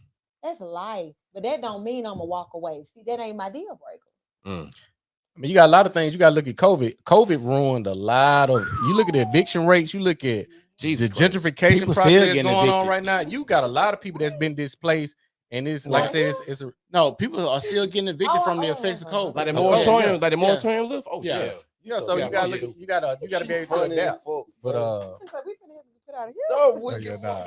That's life, but that don't mean I'm gonna walk away. See, that ain't my deal breaker. I mean, you got a lot of things. You got to look at COVID. COVID ruined a lot of. You look at the eviction rates. You look at the gentrification process going on right now. You got a lot of people that's been displaced, And it's like I said, it's a No, people are still getting evicted from the effects of COVID. Like the Okay, moratorium, yeah. like the moratorium lift. Oh Yeah. yeah. yeah. So you gotta look, you gotta be able to adapt. But We finna get out of here. Oh, yeah, nah.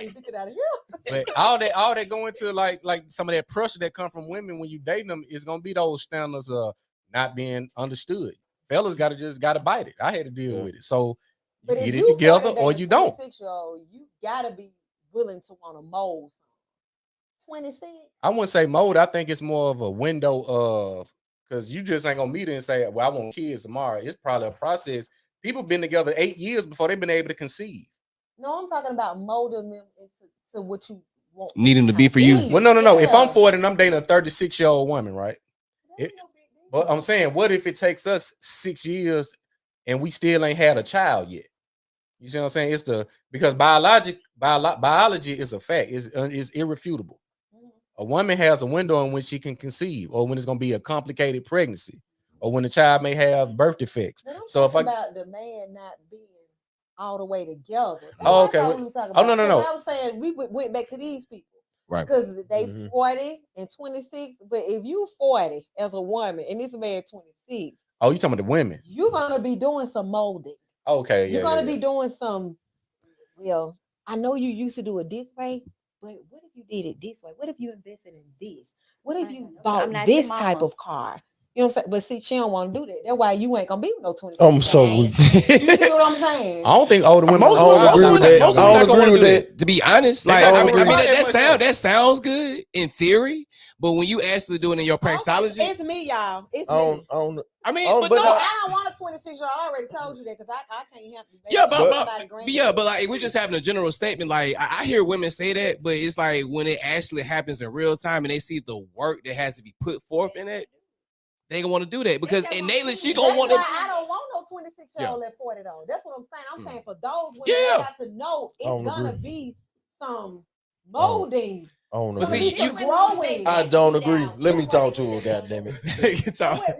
We gotta get out of here. But all that go into like some of that pressure that come from women when you dating them is gonna be those standards of not being understood. Fellas gotta bite it. I had to deal with it. So But you if get you it together or you don't. 26-year-old, you gotta be willing to want to mold something. 26. I wouldn't say mold. I think it's more of a window of because you just ain't gonna meet her and say, "Well, I want kids tomorrow." It's probably a process. People been together 8 years before they've been able to conceive. No, I'm talking about molding them into what you want. Need him to be for you. Well, no. If I'm Yeah. 40 and I'm dating a 36-year-old woman, right? But I'm saying, what if it takes us 6 years and we still ain't had a child yet? You see what I'm saying? It's because biology is a fact. It's irrefutable. A woman has a window in which she can conceive, or when it's going to be a complicated pregnancy, or when the child may have birth defects. But I'm So if talking I about the man not being all the way together. That's Oh, what I okay. thought we were talking Oh, no, about. no, no. 'Cause I was saying we went back to these people. Right. Because they Mhm. 40 and 26. But if you 40 as a woman and this man 26, oh, you talking about the women? you're gonna be doing some molding. Okay, You're yeah, gonna yeah, be doing some. Well, I know you used to do it this way, but what if you did it this way? What if you invested in this? What if you bought I'm not your this type mama. of car? You know what I'm saying? But see, she don't want to do that. That's why you ain't gonna be with no 26. I'm so weak. You see what I'm saying? I don't think older women. Most I don't agree with that. most I women don't not gonna agree wanna with do that. To be honest, like They I don't mean, agree. that sounds good in theory, but when you actually do it in your praxology, It's me, y'all. It's I don't, me. I don't, I mean, Oh, but but no, no, I don't want a 26-year-old. I already told you that because I can't help you. baby. Yeah, but Somebody green. but like we're just having a general statement. Like I hear women say that, but it's like when it actually happens in real time and they see the work that has to be put forth in it, they gonna want to do that because innately she gonna That's want to. why I don't want no 26-year-old at 40 though. That's what I'm saying. I'm saying for those women, Yeah. they got to know it's don't gonna agree. be some molding. I don't But agree. see, you growing. I don't agree. Let me talk to her, goddamn it.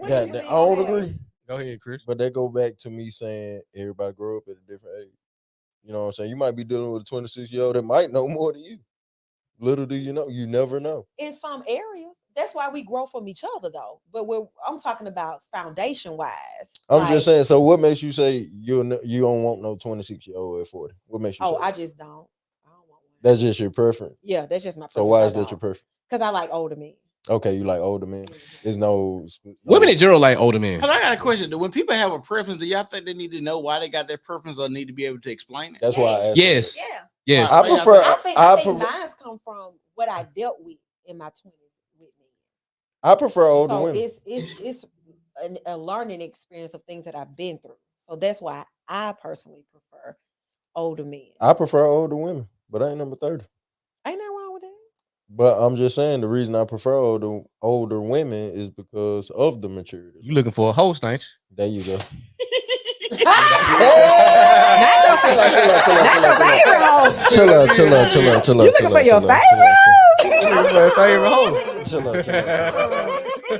Goddamn, I don't agree. Go ahead, Chris. But that go back to me saying everybody grow up at a different age. You know what I'm saying? You might be dealing with a 26-year-old that might know more than you. Little do you know, you never know. In some areas, that's why we grow from each other though. But I'm talking about foundation wise. I'm just saying. So, what makes you say you don't want no 26-year-old at 40? What makes you? Oh, say I that? just don't. That's just your preference. Yeah, that's just my. So why is that your preference? Because I like older men. Okay, you like older men. There's no Women in general like older men. But I got a question. When people have a preference, do y'all think they need to know why they got that preference or need to be able to explain it? That's why I asked. Yes. Yeah. Yes. I prefer. I think mine come from what I dealt with in my 20s with men. I prefer older So women. it's a learning experience of things that I've been through. So that's why I personally prefer older men. I prefer older women, but I ain't number 30. Ain't nothing wrong with that. But I'm just saying the reason I prefer older women is because of the maturity. You looking for a host, ain't you? There you go. Chill out. You looking for your favorite? Favorite host. Chill out.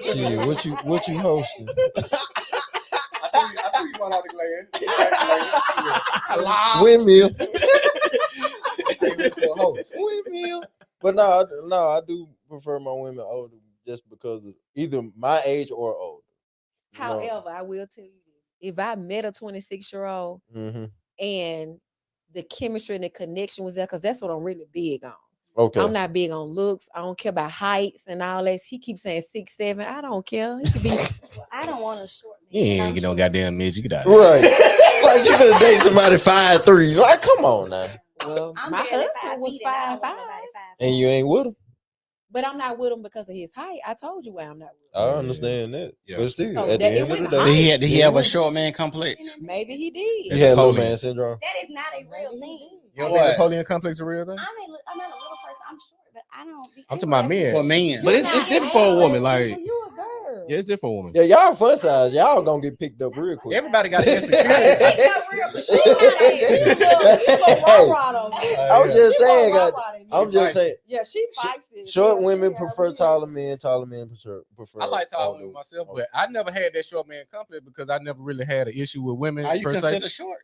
Shit, what you hosting? I think you want all the glad. Windmill. Host. Windmill. But no, I do prefer my women older just because of either my age or older. You know? However, I will tell you this. If I met a 26-year-old Mhm. and the chemistry and the connection was there, because that's what I'm really big on. Okay. I'm not big on looks. I don't care about heights and all that. He keeps saying 6'7". I don't care. He could be. I don't want a short man. You ain't get no goddamn midget. You got Right. Like she finna date somebody 5'3". Like, come on now. Well, I'm my barely husband 5 was feet and I don't 5'5". want nobody 5'5". And you ain't with him. But I'm not with him because of his height. I told you why I'm not with I understand that. Yeah. But still, So at the that- it end of the went day, high. Did he have a short man complex? him. Maybe he did. he had low Napoleon. man syndrome. That is not a real thing. You don't think Napoleon complex a real thing? I'm not a little person. I'm short, but I don't. I'm talking about men. For men. But it's different for a woman. Like You a girl. yeah, it's different for a woman. Yeah, y'all fun size. Y'all gonna get picked up real quick. Everybody got an insecurity. I'm just saying, God. I'm just saying. Yeah, she fights it. Short Yeah, women she prefer got taller men. Taller men prefer. I like taller older women myself, but I never had that short man complex because I never really had an issue with women. Are you per se. considered short?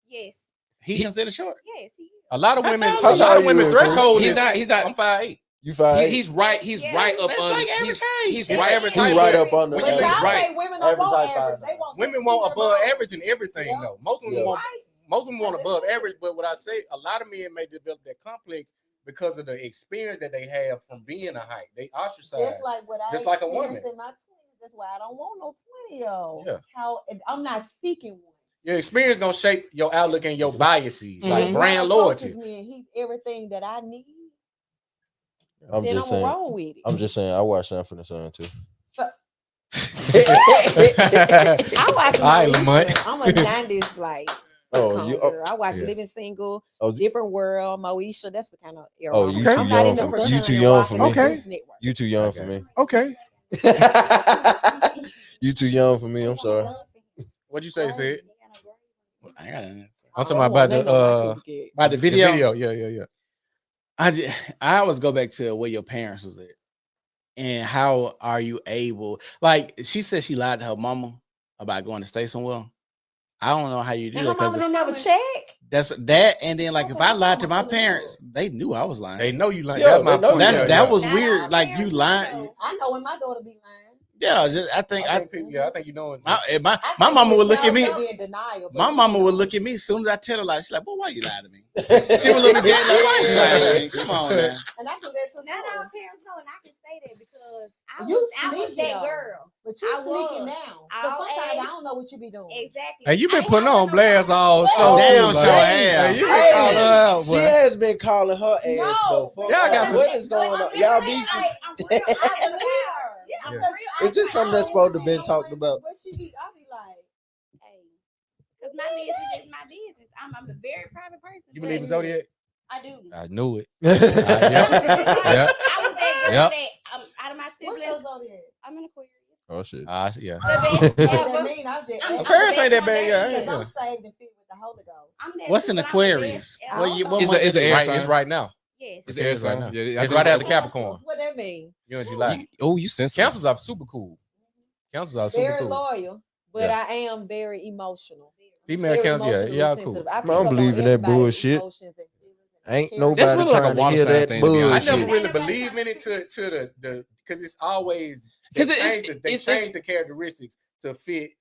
Yes. He considered short. Yes. He is. A lot of How women, tall a is lot he? of women How tall are you, threshold He's is not. I'm 5'8". You 5'8"? He's right. He's right up That's under. like average height. He's It's right. average He height. right up under. But He's y'all right. say women don't Average want height average. 5'9". They want Women 6 want feet above above. average in everything Yeah. though. Most women Yeah. want Right. most women want above average, but what I say, a lot of men may develop that complex because of the experience that they have from being a height. They ostracize. Just like what I Just like a experienced woman. in my 20s. That's why I don't want no 20-year-old. Yeah. How I'm not seeking one. Your experience gonna shape your outlook and your biases, like If brand God loyalty. approaches me and he's everything that I need, I'm then just I'm saying. gonna roll with it. I'm just saying. I watch Sanford and Son too. I watch All right, Moesha. Lamont. I'm a 90s like Oh, you. girl. I watch Yeah. Living Single, Oh, Different World, Moesha. That's the kind of era. Oh, I'm you in. too I'm not young into for Christian you too and young rock for and me. the Zeus Network. You too young for me. Okay. You too young for me. I'm sorry. What'd you say, Sid? I got it. I'm talking about They the know my kid. About the the video. Yeah. I always go back to where your parents was at, and how are you able? Like she said, she lied to her mama about going to stay somewhere. I don't know how you do And that her mama because didn't never check. that's that. And then like if Okay, I lied to mama my really parents, they knew I was lying. They know you like Yeah, that's my they know point. you. That's Yeah, that yeah. was Not weird. all Like you parents lying. know. I know when my daughter be lying. Yeah, I think I think you know it. my I my think mama it would look at me. sounds like being denial, but My you mama know. would look at me as soon as I tell her like, she's like, "Boy, why you lie to me?" She would look at me like, "Why you lie to me? Come on, man." And I do that to Not all them. parents know, and I can say that because I You was sneaky, that though. girl. But you I sneaking was. now. I'll Because sometimes I ask. don't know what you be doing. Exactly. Hey, you been I ain't putting always on know blast why. all show. Damn, too, show like, ass. hey, you been calling her out, She boy. has been calling her ass No, though. Fuck Y'all got her. some- What is going on? Y'all beefing? Like, I'm real. I believe her. Yeah, I'm Yeah. real. Is this something that's supposed to have been talked about? But she be, I be like, Hey, because my business is my business. I'm a very private person. You believe in Zodiac? I do. I knew it. Yeah. Yep. I was that girl Yep. that out of my what's your siblings, zodiac? I'm an Aquarius. Oh shit. Yeah. The best What ever. that mean? I'm just I'm asking. Parents ain't that the best bad, yeah, one yeah. there Because is. I'm saved and filled with the Holy Ghost. I'm that What's too, an but I'm the Aquarius? best ever. What It's month It's an is it? air Right, sign. it's right now. Yes. It's Air air sign. right now. Yeah, I It's just- right after Capricorn. What that mean? You're in July. Oh, you sensitive. Cancers are super cool. Cancers are super Very cool. loyal, but Yeah. I am very emotional. Female Very cancers, yeah, emotionally y'all cool. sensitive. I pick Man, I don't up on believe in that everybody's bullshit. emotions and feelings and Ain't care. nobody That's really like a trying to water hear sign that thing, to be I honest. bullshit. never really believe in it to the because it's always they 'Cause it's- change it's- the characteristics to fit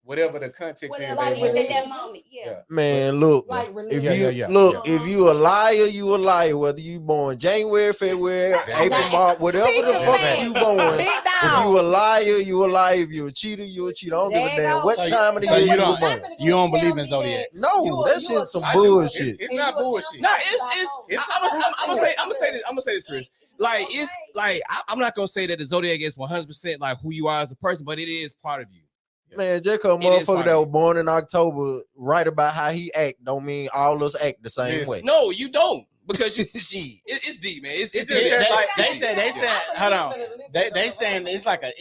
whatever the context is. Whatever they it want is to at that fit. moment. Yeah. Yeah. Man, look. Like If religion. you Yeah. look, Yeah. if you a liar, you a liar. Whether you born January, February, April, March, whatever the Speak fuck of you that. born. Big If dog. you a liar, you a liar. If you a cheater, you a cheater. I don't give a There you damn go. what So time of the so year you you don't- born. You don't believe in Tell me zodiac? that No, you that a- shit's some I do. bullshit. It's And not you a bullshit. No, Capricorn, it's. I know. I'm gonna say this, Chris. Like it's like I'm not gonna say that the zodiac is 100% like who you are as a person, but it is part of you. Man, just cause a It is motherfucker that funny. was born in October write about how he act don't mean all us act the same Yes. way. No, you don't, because you it's deep, man. It's just deep. that, like, They said hold on. They believe saying it's like a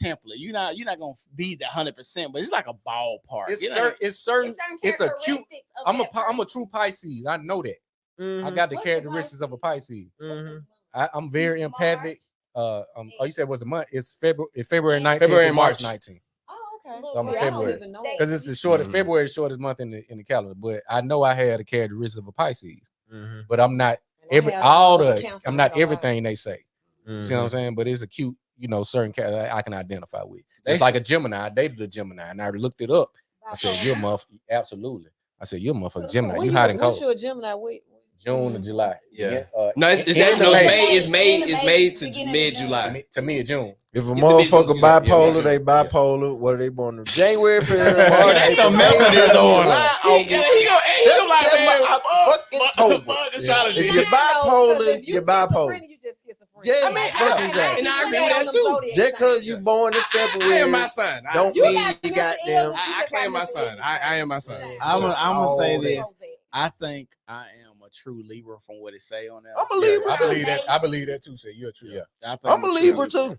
template. You're not gonna be the 100%, but it's like a ballpark. It's You know? certain. It's certain. It's a cute. characteristics of that I'm a person. true Pisces. I know that. I Mhm, got the What's the characteristics of a Pisces. mhm. I'm very empathic. March. Oh, you said what's the month? It's February 19th. February and March March. 19th. Oh, okay. So I'm a See, I don't February. even know. Because it's the shortest Mhm. February, the shortest month in the calendar. But I know I had a characteristic of a Pisces. Mhm, But I'm not And I have all another the. Cancer I'm not in July. everything they say. You see what I'm mhm. saying? But it's a cute, certain character I can identify with. They It's like a Gemini. I dated a Gemini, and I looked it up. I said, Bipolar. "You're a motherfucker." Absolutely. I said, "You're a motherfucking Gemini. When You hot and what's cold." your Gemini? Wait. June or July. Yeah. Uh, No, it's in actually the no, May. it's May to Beginning of mid June. July. To me, it's June. If a If the motherfucker business, yeah, bipolar, yeah, they yeah. bipolar. What are they born in? January, February, March, That's April, a mental May, disorder. July, He August, go like, September, man, fucking October. fuck astrology. If you're bipolar, you're bipolar. Schizophrenia, you just schizophrenic. Yeah, I mean, fuck I- is that? and I agree You with got that them too. zodiac Just cause signs. you born in I am February, my son. don't You mean got you Mr. goddamn. Evans. I claim my son. I am my son. I'm gonna say all this. I think I am a true Libra from what it say on there. I'm a Libra I too. believe that. I believe that too. Say you're a true. Yeah. I think I'm a true Libra too.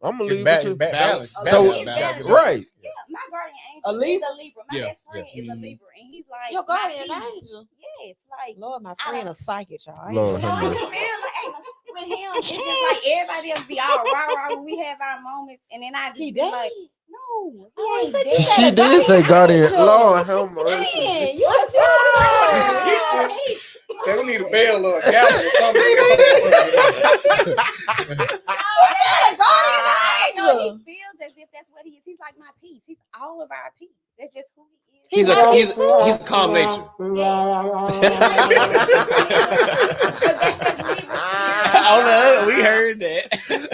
I'm a It's Libra too. balance. So, balance. right. Yeah, my guardian A angel is Libra? a Libra. My Yeah, best friend is a Libra, and he's like Your my guardian peace. angel. Yes, like Lord, my friend a psychic, y'all. Lord, no, I have just mercy. feel like with him, it's just like everybody else be all rah when we have our moments, and then I just He be like, dead? no, Oh, he he said ain't you dead. said She did say guardian. Lord, have mercy. Man, you a Say we need a bell or a gavel or something. No, he feels as if that's what he is. He's like my peace. He's all of our peace. That's just who he is. He's a calm nature. Oh, we heard that. What is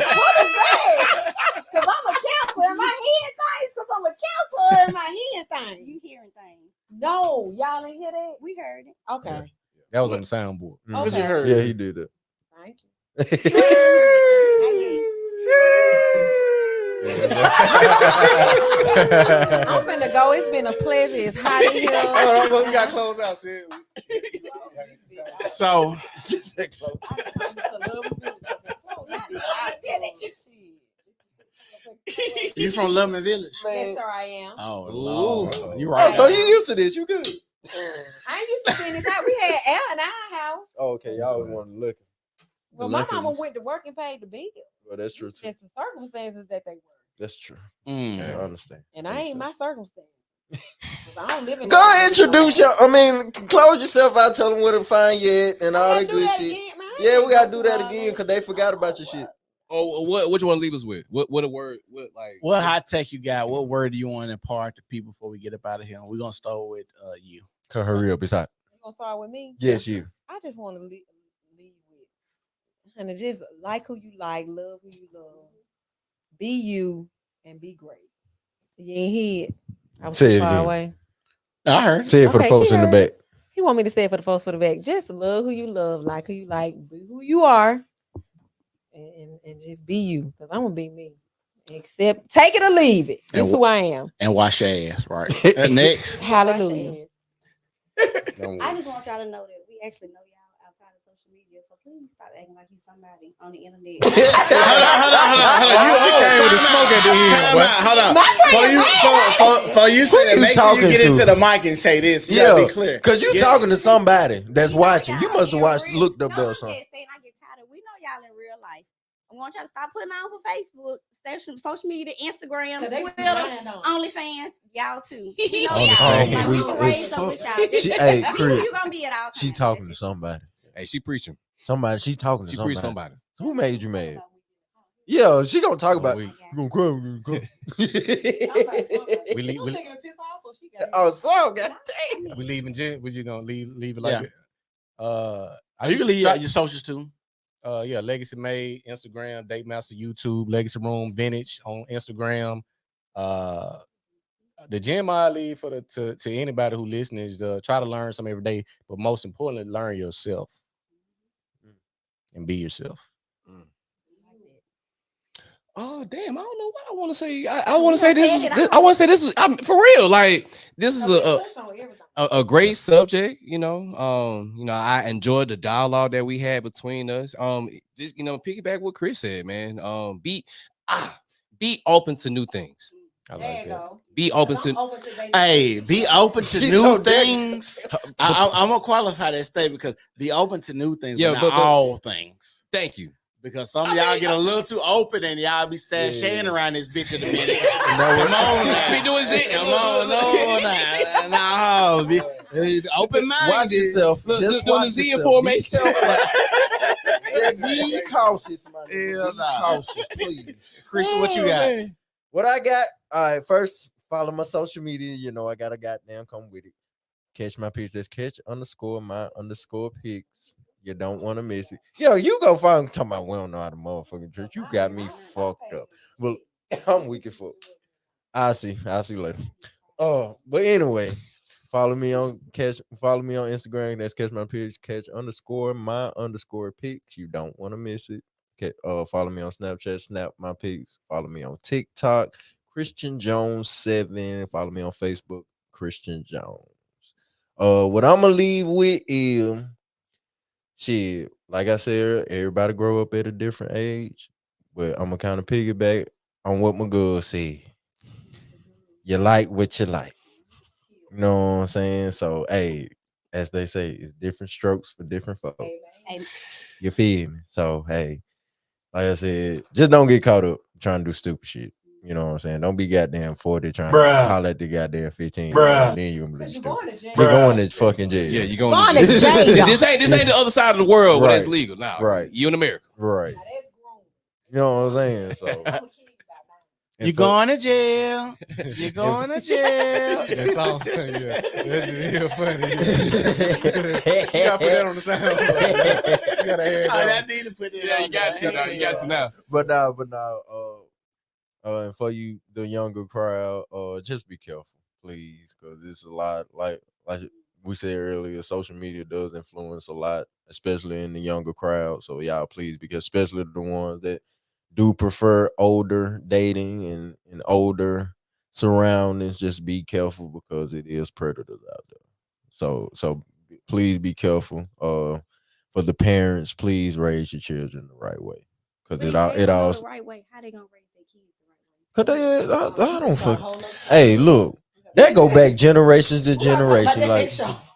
that? Because I'm a counselor and my head things. Because I'm a counselor and my head thing. You hearing things? No, y'all didn't hear that. We heard it. Okay. That was on the soundboard. Okay. You heard? Yeah, he did that. Thank you. I'm finna go. It's been a pleasure. It's hot in here. We got to close out, sis. So, you from Loving Village? Yes, sir, I am. Oh, Lord. You right. Oh, so you used to this? You good? I ain't used to being this house. We had air in our house. Oh, okay, y'all want to look. Well, my mama went to work and paid the bill. Well, that's true too. Just the circumstances that they were. That's true. Mm. Okay, I understand. And I ain't my circumstance. I don't live in Go ahead, introduce your. I mean, close yourself out. Tell them where to find you at and all that good shit. Yeah, we gotta do that again because they forgot about your shit. Oh, what you want to leave us with? What a word? What high tech you got? What word do you want to impart to people before we get up out of here? We're gonna start with you. Come hurry up, it's hot. You gonna start with me? Yes, you. I just want to leave with, and just like who you like, love who you love, be you, and be great. You ain't hear it. I was Say too it far again. away. I heard. Say it for the folks he in the heard. back. He want me to say it for the folks for the back. Just love who you love, like who you like, be who you are, and just be you. Because I'm gonna be me. Except take it or leave it. This is who I am. And wash your ass, right? Next. Hallelujah. I just want y'all to know that we actually know y'all outside of social media. So please stop acting like you somebody on the internet. Hold on. You came with the smoke at the end. Hold on. For you say that, make sure you get into the mic and say this. You gotta be clear. Because you talking to somebody that's watching. You must have looked up there or something. I get tired of. We know y'all in real life. I want y'all to stop putting on for Facebook, social media, Instagram, Twitter, OnlyFans, y'all too. You know y'all. We gonna raise up with y'all. Hey, Chris, you gonna be at all times. she talking to somebody. Hey, she preaching. Somebody, she talking to She somebody. preached somebody. Who made you mad? Yeah, she gonna talk about. You gonna cry? You gonna cry? We leave. Oh, so goddamn. We leaving, Jen. We just gonna leave it like that. You can leave your socials too. Yeah, Legacy Made, Instagram, Date Master, YouTube, Legacy Room Vintage on Instagram. The gem I leave for to anybody who listens is try to learn something every day, but most importantly, learn yourself and be yourself. Oh damn! I don't know what I want to say. I want to say this. I want to say this is for real. Like this is a great subject. You know. I enjoyed the dialogue that we had between us. Just piggyback what Chris said, man. Be open to new things. I like that. Be open to. Hey, be open to new things. I'm gonna qualify that statement because be open to new things, but not all things. Thank you. Because some of y'all get a little too open and y'all be sashaying around this bitch in a minute. Come on, be doing it. Come on, be open minded. Watch yourself. Just doing the Z formation. Be cautious, man. Be cautious, please. Christian, what you got? What I got? All right, first follow my social media. You know I gotta goddamn come with it. Catch my pics. That's catch_my_pics. You don't want to miss it. Yo, you go find talking about we don't know how to motherfucking church. You got me fucked up. Well, I'm weak as fuck. I'll see you later. Oh, but anyway, follow me on Instagram. That's catch my pics, catch_my_pics. You don't want to miss it. Okay, follow me on Snapchat, snap my pics. Follow me on TikTok, Christian Jones 7. Follow me on Facebook, Christian Jones. What I'm gonna leave with is shit, like I said, everybody grow up at a different age, but I'm gonna kind of piggyback on what my girl said. You like what you like. You know what I'm saying? So, hey, as they say, it's different strokes for different folks. You feel me? So, hey, like I said, just don't get caught up trying to do stupid shit. You know what I'm saying? Don't be goddamn 40 trying Bruh. to holler at the goddamn 15. Bruh. And then you're gonna be stupid. jail. You're going to fucking jail. Yeah, you Going going to to jail. This ain't the other side of the world where that's Right. legal. Now, Right. You in America. Right. You know what I'm saying? So You going to jail. You going to jail. That's all. Yeah, that's real funny. You gotta put that on the sound. You gotta add that. need to put it Yeah, you got to now. You got to now. But now, and for you, the younger crowd, just be careful, please, because it's a lot. Like we said earlier, social media does influence a lot, especially in the younger crowd. So y'all, please, because especially the ones that do prefer older dating and older surroundings, just be careful because it is predators out there. So please be careful. For the parents, please raise your children the right way, because it all the right way. How they gonna raise their kids the right way? Cause I don't fuck. Hey, look, that go back generations to generation. Like,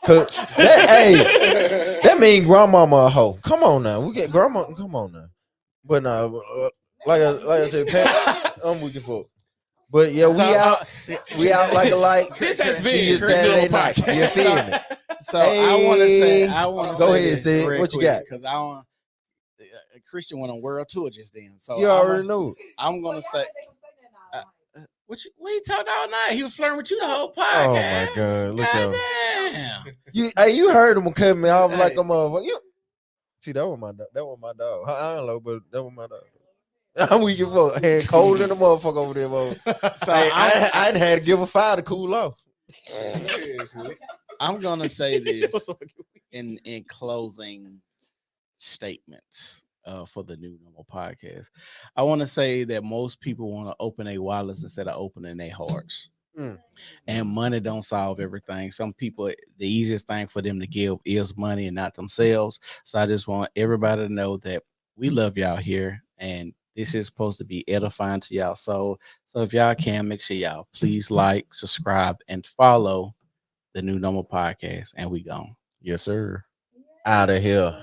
cause that mean grandmama a hoe. Come on now, we get grandma. Come on now, but now, like I said, parents, I'm looking for. But yeah, we out like a light. This has See been you Saturday night. You feel me? So I want to Go say ahead, this Sid. real What you quick, got? Because I want Christian went on world tour just then. So You already know. I'm gonna say. What you talking all night? He was flirting with you the whole Oh podcast. my god, look at him. Damn. You heard him cut me off like a motherfucker. See, that was my dog. I don't know, but that was my dog. I'm weak as fuck. Hand cold in the motherfucker over there, bro. So I had to give a fire to cool off. I'm gonna say this in closing statements for the New Normal podcast. I want to say that most people want to open their wallets instead of opening their hearts. And money don't solve everything. Some people, the easiest thing for them to give is money and not themselves. So I just want everybody to know that we love y'all here, and this is supposed to be edifying to y'all. So if y'all can, make sure y'all please like, subscribe, and follow the New Normal podcast. And we gone. Yes, sir. Out of here.